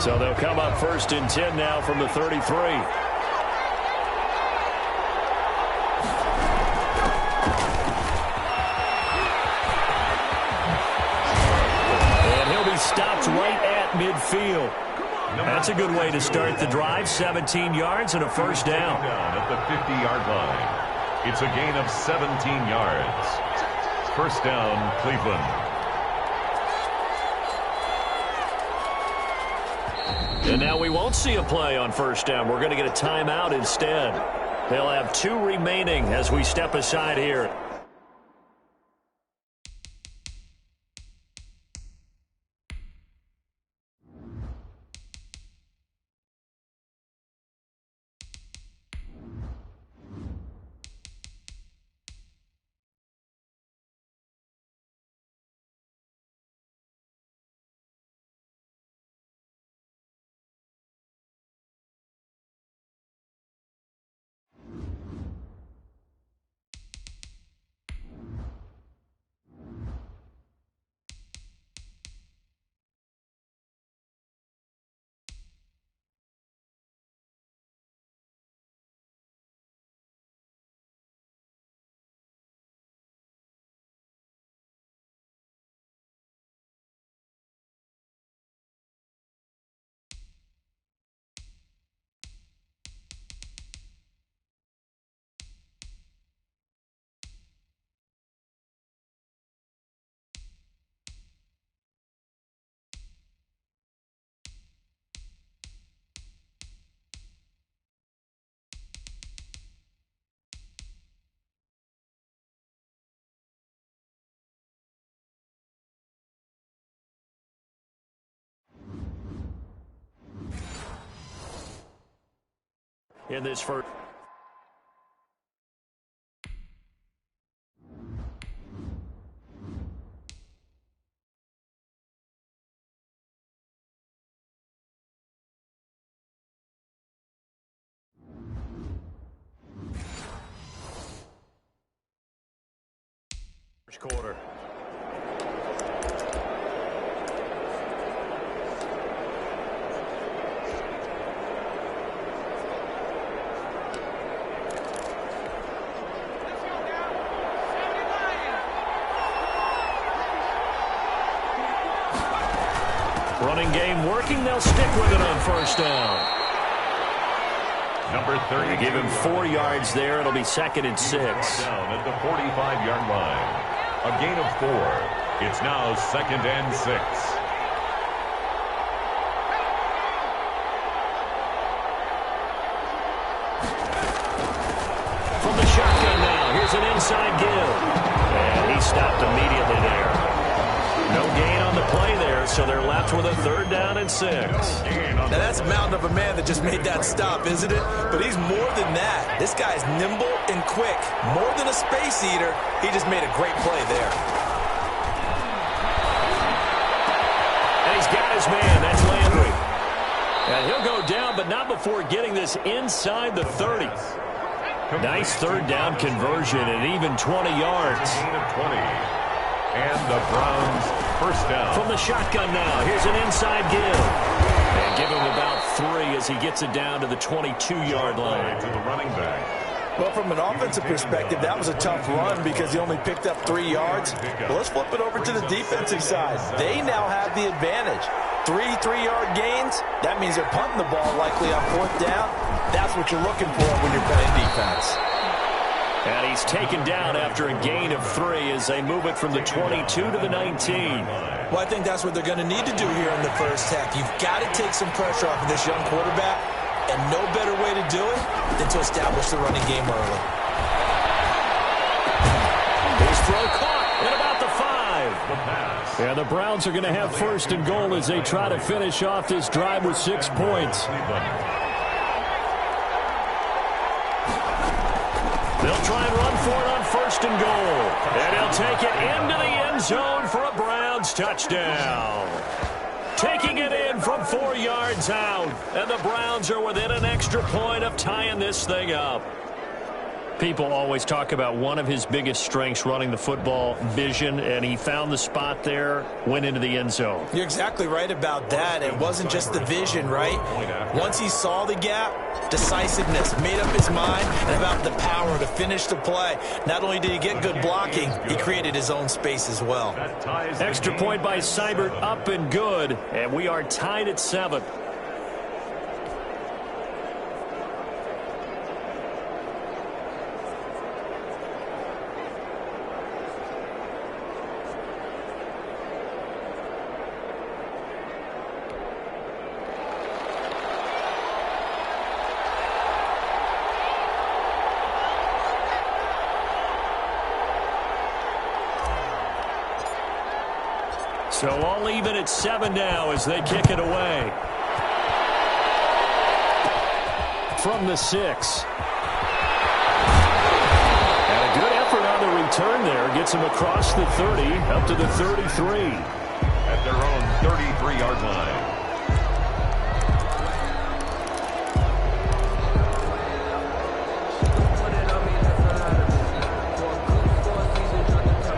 So they'll come up 1st and 10 now from the 33. And he'll be stopped right at midfield. That's a good way to start the drive. 17 yards and a first down. At the 50-yard line. It's a gain of 17 yards. First down, Cleveland. And now we won't see a play on first down. We're going to get a timeout instead. They'll have 2 remaining as we step aside here. in this first. Quarter. Running game working. They'll stick with it on first down. Number 30. Give him 4 yards there. It'll be 2nd and 6. Down at the 45-yard line. A gain of 4. It's now 2nd and 6. From the shotgun now. Here's an inside give. And he stopped immediately there. No gain on the play there, so they're left with a 3rd down and 6. Now that's a mountain of a man that just made that stop, isn't it? But he's more than that. This guy's nimble and quick. More than a space eater, he just made a great play there. And he's got his man. That's Landry. And he'll go down, but not before getting this inside the 30. Nice 3rd down conversion and even 20 yards. Gain of 20. And the Browns first down. From the shotgun now. Here's an inside give. And give him about 3 as he gets it down to the 22-yard line. To the running back. Well, from an offensive perspective, that was a tough run because he only picked up 3 yards. Well, let's flip it over to the defensive side. They now have the advantage. 3 3-yard gains, that means they're punting the ball likely on 4th down. That's what you're looking for when you're playing defense. And he's taken down after a gain of 3 as they move it from the 22 to the 19. Well, I think that's what they're going to need to do here in the first half. You've got to take some pressure off of this young quarterback, and no better way to do it than to establish the running game early. His throw caught at about the 5. And the Browns are going to have 1st and goal as they try to finish off this drive with 6 points. They'll try and run for it on 1st and goal. And he'll take it into the end zone for a Browns touchdown. Taking it in from 4 yards out. And the Browns are within an extra point of tying this thing up. People always talk about one of his biggest strengths running the football, vision, and he found the spot there, went into the end zone. You're exactly right about that. It wasn't just the vision, right? Once he saw the gap, decisiveness, made up his mind, and about the power to finish the play. Not only did he get good blocking, he created his own space as well. Extra point by Seibert, up and good, and we are tied at 7. So all even at 7 now as they kick it away. From the 6. And a good effort on the return there. Gets him across the 30, up to the 33. At their own 33-yard line.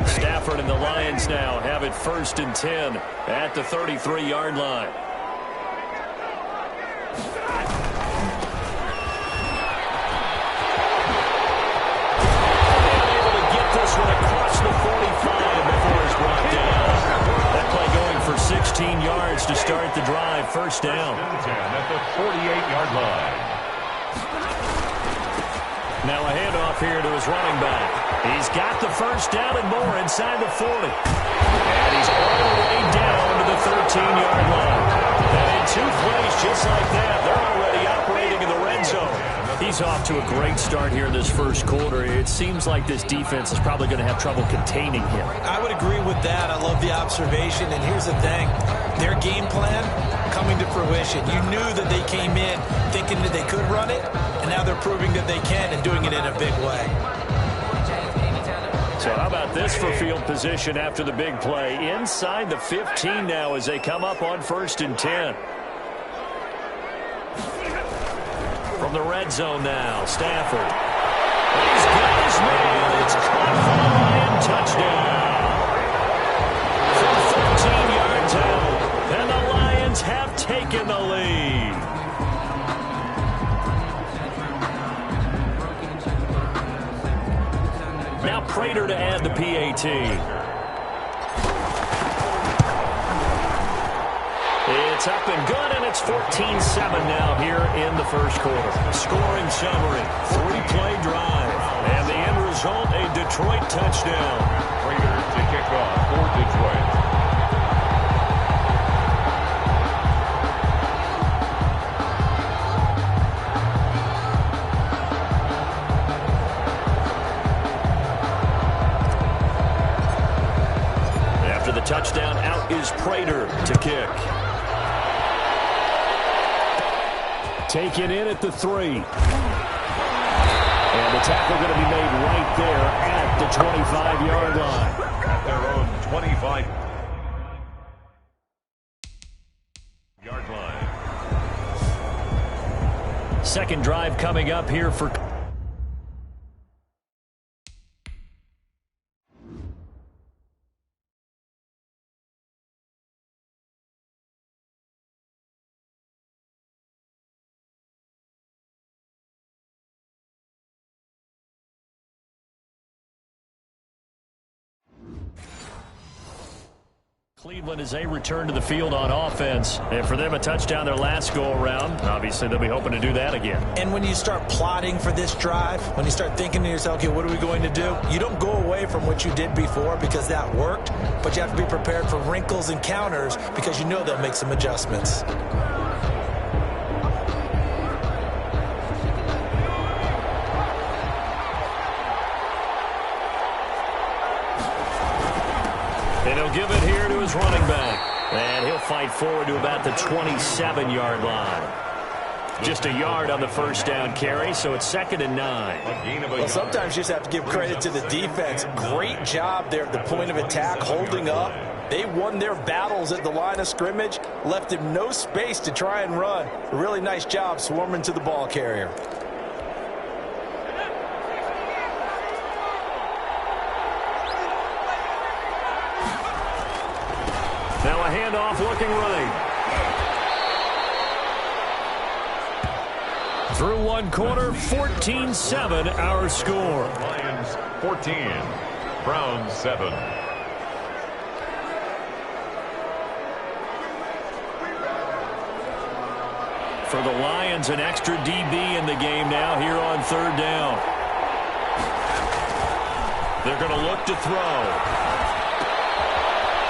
Stafford and the Lions now have it 1st and 10 at the 33-yard line. Able to get this one across the 45 before it's brought down. That play going for 16 yards to start the drive. 1st down. At the 48-yard line. Now a handoff here to his running back. He's got the 1st down and more inside the 40. And he's all the way down to the 13-yard line. And in 2 plays just like that, they're already operating in the red zone. He's off to a great start here in this first quarter. It seems like this defense is probably going to have trouble containing him. I would agree with that. I love the observation. And here's the thing. their game plan coming to fruition. You knew that they came in thinking that they could run it, and now they're proving that they can and doing it in a big way. So how about this for field position after the big play? Inside the 15 now as they come up on 1st and 10. From the red zone now, Stafford. He's got his man. It's caught for the Lion touchdown. From 13 yards out, and the Lions have taken the lead. Now Prater to add the PAT. It's up and good, and it's 14-7 now here in the first quarter. Scoring summary, 3-play drive, and the end result, a Detroit touchdown. Raiders to kick off for Detroit. After the touchdown, out is Prater to kick. Taken in at the 3. And the tackle going to be made right there at the 25-yard line. At their own 25-yard line. Second drive coming up here for... Cleveland as they return to the field on offense. And for them, a touchdown their last go-around. Obviously, they'll be hoping to do that again. And when you start plotting for this drive, when you start thinking to yourself, okay, what are we going to do? You don't go away from what you did before because that worked, but you have to be prepared for wrinkles and counters because you know they'll make some adjustments. And he'll give it here to his running back. And he'll fight forward to about the 27-yard line. Just a yard on the first down carry, so it's 2nd and 9. Well, sometimes you just have to give credit to the defense. Great job there at the point of attack, holding up. They won their battles at the line of scrimmage, left him no space to try and run. A really nice job swarming to the ball carrier. Now a handoff looking right. Through one quarter, 14-7 our score. Lions 14, Browns 7. For the Lions, an extra DB in the game now here on 3rd down. They're going to look to throw.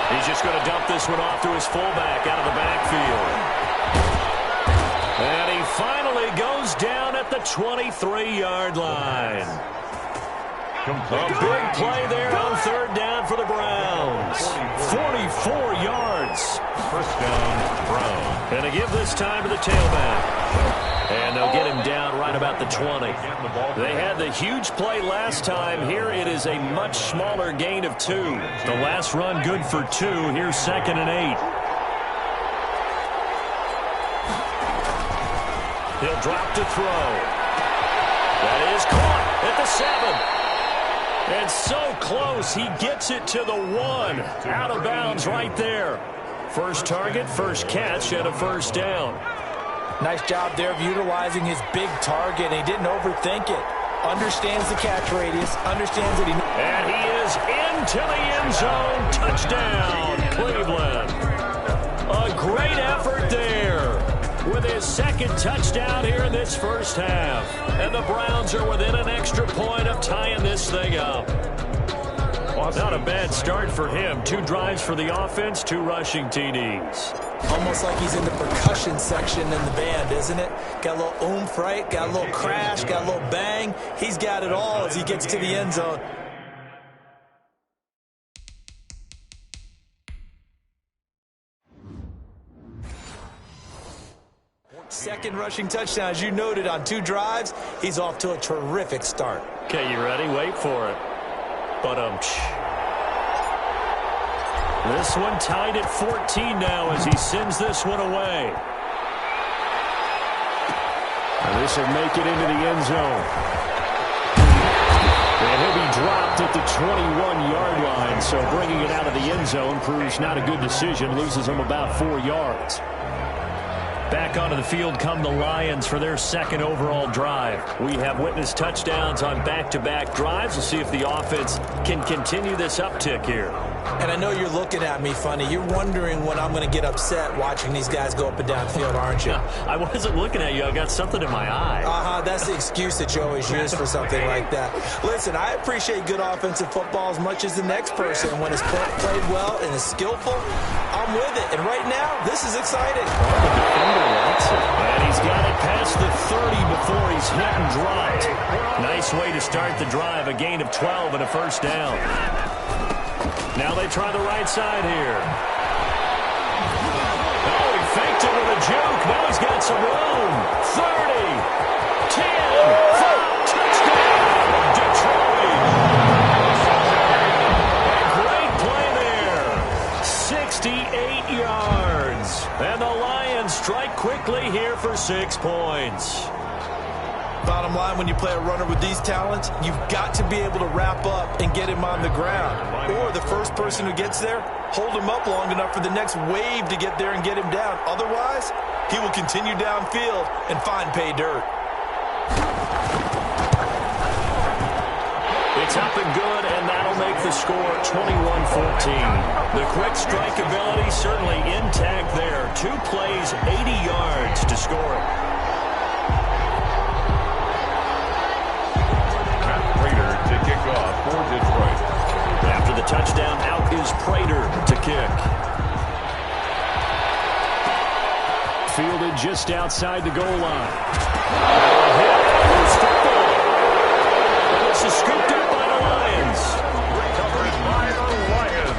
He's just going to dump this one off to his fullback out of the backfield. And he finally goes down at the 23-yard line. A big play there on 3rd down for the Browns. 44 yards. First down, Browns. And they give this time to the tailback. And they'll get him down right about the 20. They had the huge play last time. Here it is a much smaller gain of 2. The last run good for 2. Here's 2nd and 8. He'll drop to throw. That is caught at the 7. And so close, he gets it to the 1. Out of bounds right there. First target, first catch, and a first down. Nice job there of utilizing his big target. He didn't overthink it. Understands the catch radius. Understands that he... And he is into the end zone. Touchdown, Cleveland. A great effort there with his 2nd touchdown here in this first half. And the Browns are within an extra point of tying this thing up. Not a bad start for him. 2 drives for the offense, 2 rushing TDs. Almost like he's in the percussion section in the band, isn't it? Got a little oomph, right? Got a little crash, got a little bang. He's got it all as he gets to the end zone. Second rushing touchdown, as you noted, on 2 drives. He's off to a terrific start. Okay, you ready? Wait for it. This one tied at 14 now as he sends this one away. And this will make it into the end zone. And he'll be dropped at the 21-yard line, so bringing it out of the end zone proves not a good decision. Loses him about 4 yards. Back onto the field come the Lions for their second overall drive. We have witnessed touchdowns on back-to-back drives. We'll see if the offense can continue this uptick here. And I know you're looking at me funny. You're wondering when I'm going to get upset watching these guys go up and down field, aren't you? I wasn't looking at you. I got something in my eye. That's the excuse that you always use for something like that. Listen, I appreciate good offensive football as much as the next person. When it's played well and is skillful, I'm with it. And right now, this is exciting. And he's got it past the 30 before he's hit and dropped. Nice way to start the drive. A gain of 12 and a first down. Now they try the right side here. Oh, he faked it with a juke. Now he's got some room. 30, 10, 5, touchdown, Detroit. A great play there. 68 yards. And the Lions strike quickly here for 6 points. Bottom line, when you play a runner with these talents, you've got to be able to wrap up and get him on the ground. Or the first person who gets there, hold him up long enough for the next wave to get there and get him down. Otherwise, he will continue downfield and find pay dirt. It's up and good, and that'll make the score 21-14. The quick strike ability certainly intact there. 2 plays, 80 yards to score it. For Detroit. After the touchdown, out is Prater to kick. Fielded just outside the goal line. This is scooped up by the Lions. Recovered by the Lions.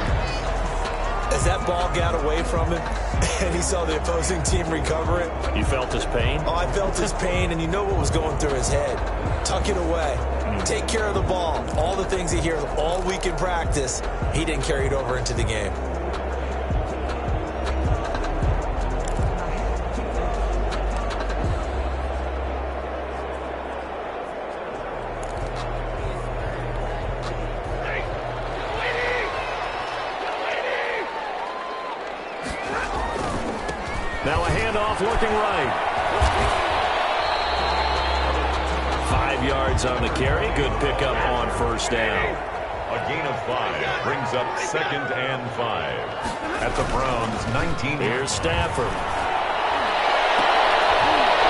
As that ball got away from him and he saw the opposing team recover it. You felt his pain? Oh, I felt his pain, and you know what was going through his head. Tuck it away. Take care of the ball. All the things he hears all week in practice, he didn't carry it over into the game. Now a handoff looking right. 5 yards on the carry. Good pickup on first down. A gain of 5 brings up 2nd and 5 at the Browns' 19. Here's Stafford.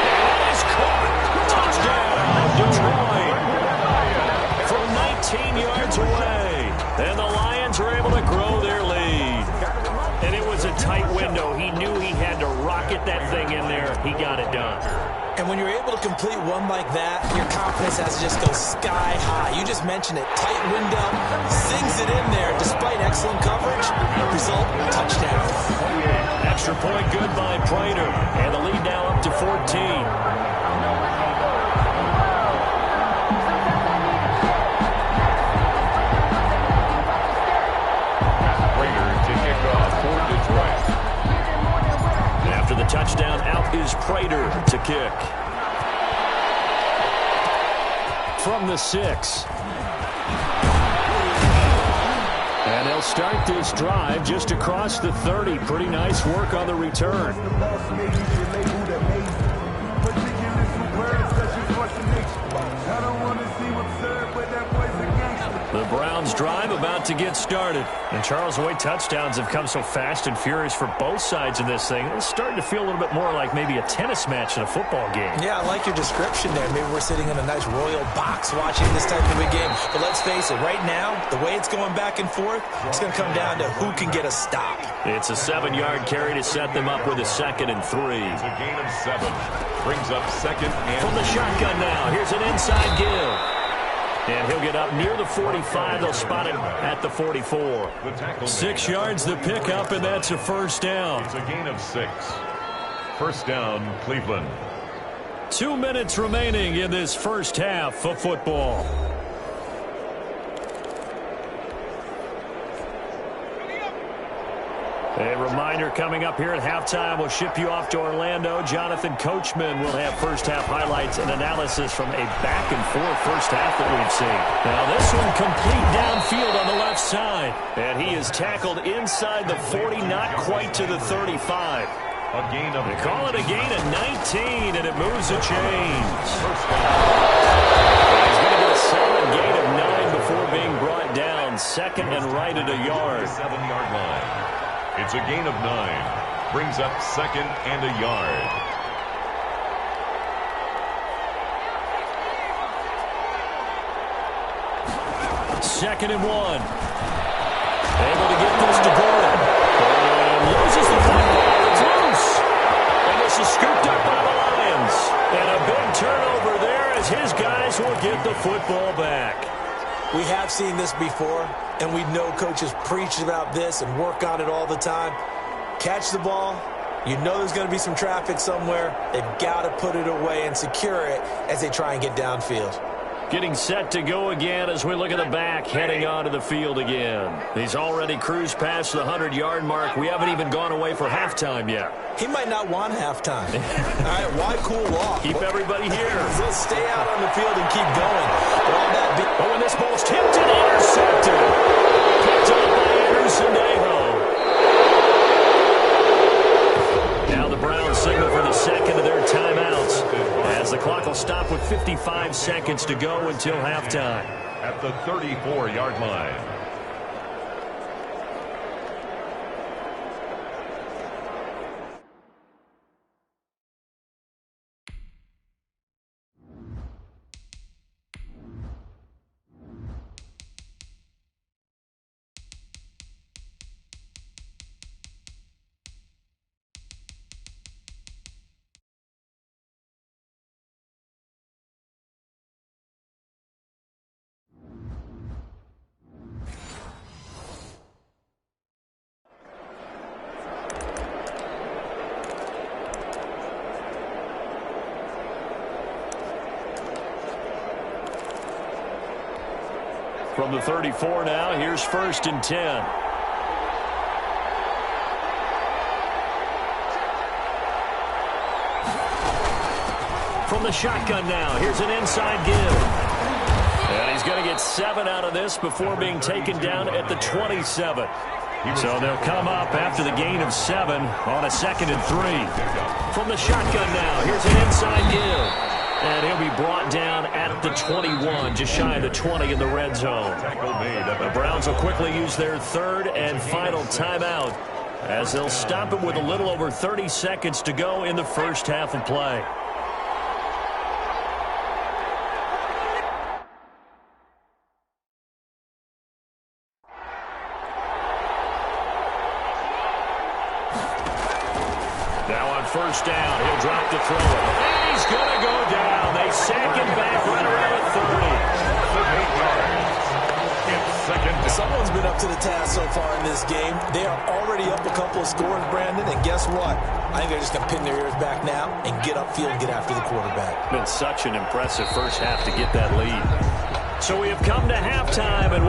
And it's caught. Touchdown, Detroit. From 19 yards away. And the Lions are able to grow their lead. And it was a tight window. He knew he had to rocket that thing in there. He got it done. And when you're able to complete one like that, your confidence has to just go sky high. You just mentioned it. Tight window, sings it in there despite excellent coverage. Result, touchdown. Extra point good by Prater. And the lead now up to 14. After the touchdown, out is Prater to kick. From the 6. And they'll start this drive just across the 30. Pretty nice work on the return. The Browns drive about to get started. And Charles, the way touchdowns have come so fast and furious for both sides of this thing, it's starting to feel a little bit more like maybe a tennis match in a football game. Yeah, I like your description there. Maybe we're sitting in a nice royal box watching this type of a game. But let's face it, right now, the way it's going back and forth, it's going to come down to who can get a stop. It's a 7-yard carry to set them up with a 2nd and 3. It's a gain of 7. Brings up 2nd and From the shotgun now, here's an inside give. And he'll get up near the 45. They'll spot him at the 44. 6 yards the pickup, and that's a first down. It's a gain of 6. First down, Cleveland. 2 minutes remaining in this first half of football. A reminder coming up here at halftime, we'll ship you off to Orlando. Jonathan Coachman will have first-half highlights and analysis from a back-and-forth first half that we've seen. Now this one complete downfield on the left side. And he is tackled inside the 40, not quite to the 35. A gain of They call it a gain of 19, and it moves the chains. He's going to get a solid gain of 9 before being brought down. Second and right at a yard. 7-yard line. It's a gain of 9. Brings up second and a yard. Second and 1. Able to get this to Gordon. And loses the football. It's loose. And this is scooped up by the Lions. And a big turnover there as his guys will get the football back. We have seen this before, and we know coaches preach about this and work on it all the time. Catch the ball. You know there's going to be some traffic somewhere. They've got to put it away and secure it as they try and get downfield. Getting set to go again as we look at the back, heading onto the field again. He's already cruised past the 100-yard mark. We haven't even gone away for halftime yet. He might not want halftime. All right, why cool off? Keep everybody here. Let's stay out on the field and keep going. But all that and this ball's tipped and intercepted. Picked up by Anderson Aho. Now the Browns signal for the second of their timeouts, as the clock will stop with 55 seconds to go until halftime. At the 34-yard line. From the 34 now, here's first and 10. From the shotgun now, here's an inside give. And he's going to get 7 out of this before being taken down at the 27. So they'll come up after the gain of 7 on a second and 3. From the shotgun now, here's an inside give. And he'll be brought down at the 21, just shy of the 20 in the red zone. The Browns will quickly use their third and final timeout as they'll stop it with a little over 30 seconds to go in the first half of play. Now on first down, he'll drop to throw it. And he's going to go down. They sack him back right around the 30. Someone's been up to the task so far in this game. They are already up a couple of scores, Brandon, and guess what? I think they're just going to pin their ears back now and get upfield and get after the quarterback. Been such an impressive first half to get that lead. So we have come to halftime, and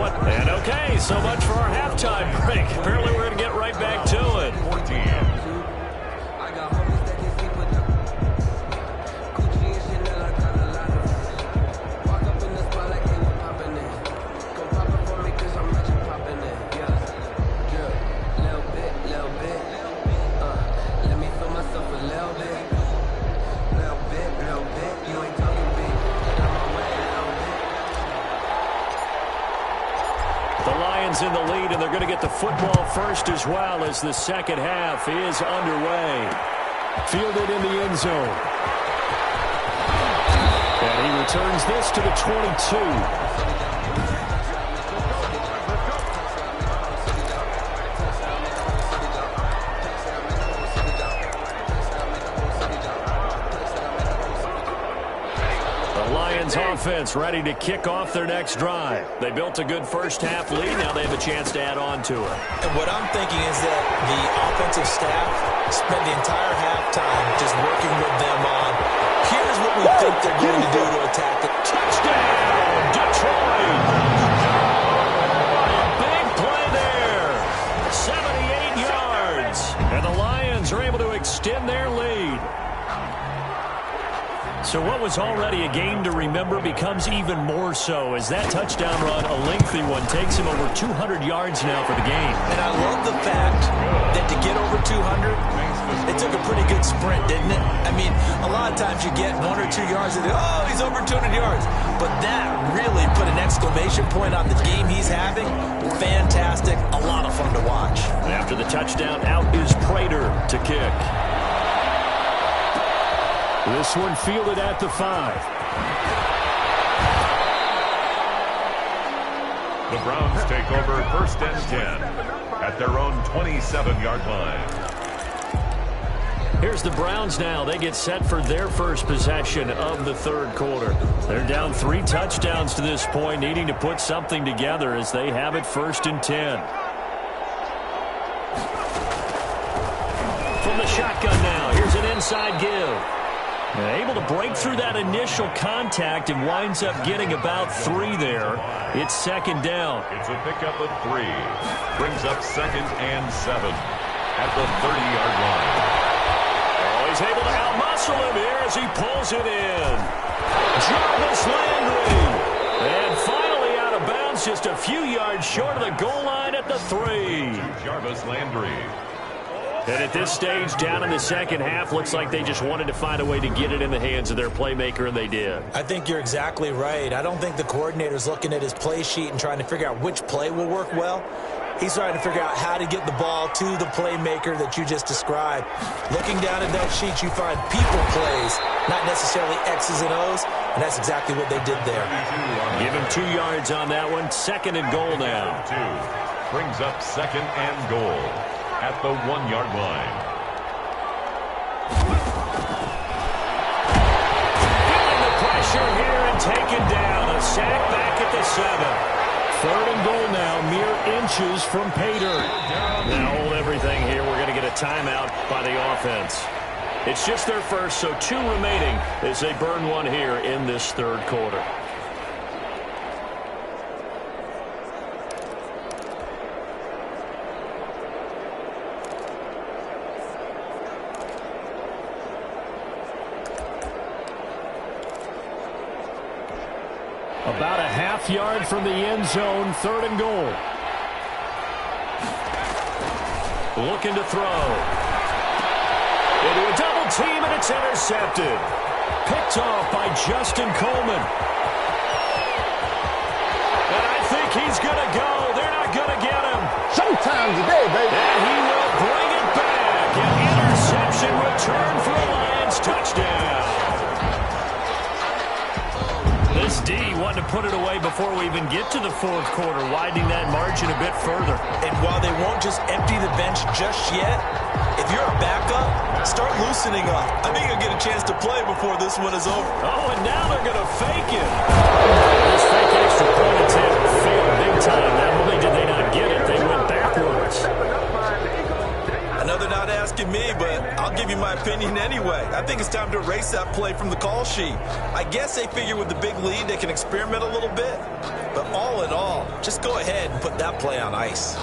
okay, so much for our halftime break. Apparently we're going to get right back to it. 14. In the lead, and they're going to get the football first as well as the second half is underway. Fielded in the end zone. And he returns this to the 22. Lions offense ready to kick off their next drive. They built a good first-half lead. Now they have a chance to add on to it. And what I'm thinking is that the offensive staff spent the entire halftime just working with them on, here's what we think they're going to do to attack it. Touchdown, Detroit! A big play there. 78 yards. And the Lions are able to extend their lead. So what was already a game to remember becomes even more so as that touchdown run, a lengthy one, takes him over 200 yards now for the game. And I love the fact that to get over 200, it took a pretty good sprint, didn't it? I mean, a lot of times you get 1 or 2 yards and oh, he's over 200 yards. But that really put an exclamation point on the game he's having. Fantastic. A lot of fun to watch. After the touchdown, out is Prater to kick. This one fielded at the 5. The Browns take over 1st and 10 at their own 27-yard line. Here's the Browns now. They get set for their first possession of the third quarter. They're down 3 touchdowns to this point, needing to put something together as they have it 1st and 10. From the shotgun now, here's an inside give. Able to break through that initial contact and winds up getting about 3 there. It's 2nd down. It's a pickup of 3. Brings up 2nd and 7 at the 30-yard line. Oh, he's able to outmuscle him here as he pulls it in. Jarvis Landry. And finally out of bounds, just a few yards short of the goal line at the 3. Jarvis Landry. And at this stage, down in the second half, looks like they just wanted to find a way to get it in the hands of their playmaker, and they did. I think you're exactly right. I don't think the coordinator's looking at his play sheet and trying to figure out which play will work well. He's trying to figure out how to get the ball to the playmaker that you just described. Looking down at that sheet, you find people plays, not necessarily X's and O's, and that's exactly what they did there. Give him 2 yards on that one. 2nd and goal now. 2 brings up 2nd and goal at the 1-yard line. Feeling the pressure here and taken down. A sack back at the 7. 3rd and goal now, mere inches from Prater. Now hold everything here. We're going to get a timeout by the offense. It's just their first, so 2 remaining as they burn one here in this third quarter. About a half yard from the end zone, 3rd and goal. Looking to throw. Into a double team, and it's intercepted. Picked off by Justin Coleman. And I think he's going to go. They're not going to get him. Showtime today, baby. And he will bring it back. An interception return for a Lions touchdown. This D wanted to put it away before we even get to the fourth quarter, widening that margin a bit further. And while they won't just empty the bench just yet, if you're a backup, start loosening up. I think you'll get a chance to play before this one is over. Oh, and now they're going to fake it. This fake extra point attempt failed big time. Not only did they not get it, they went backwards. I know they're not asking me, but I'll give you my opinion anyway. I think it's time to erase that play from the call sheet. I guess they figure with the big lead they can experiment a little bit. But all in all, just go ahead and put that play on ice.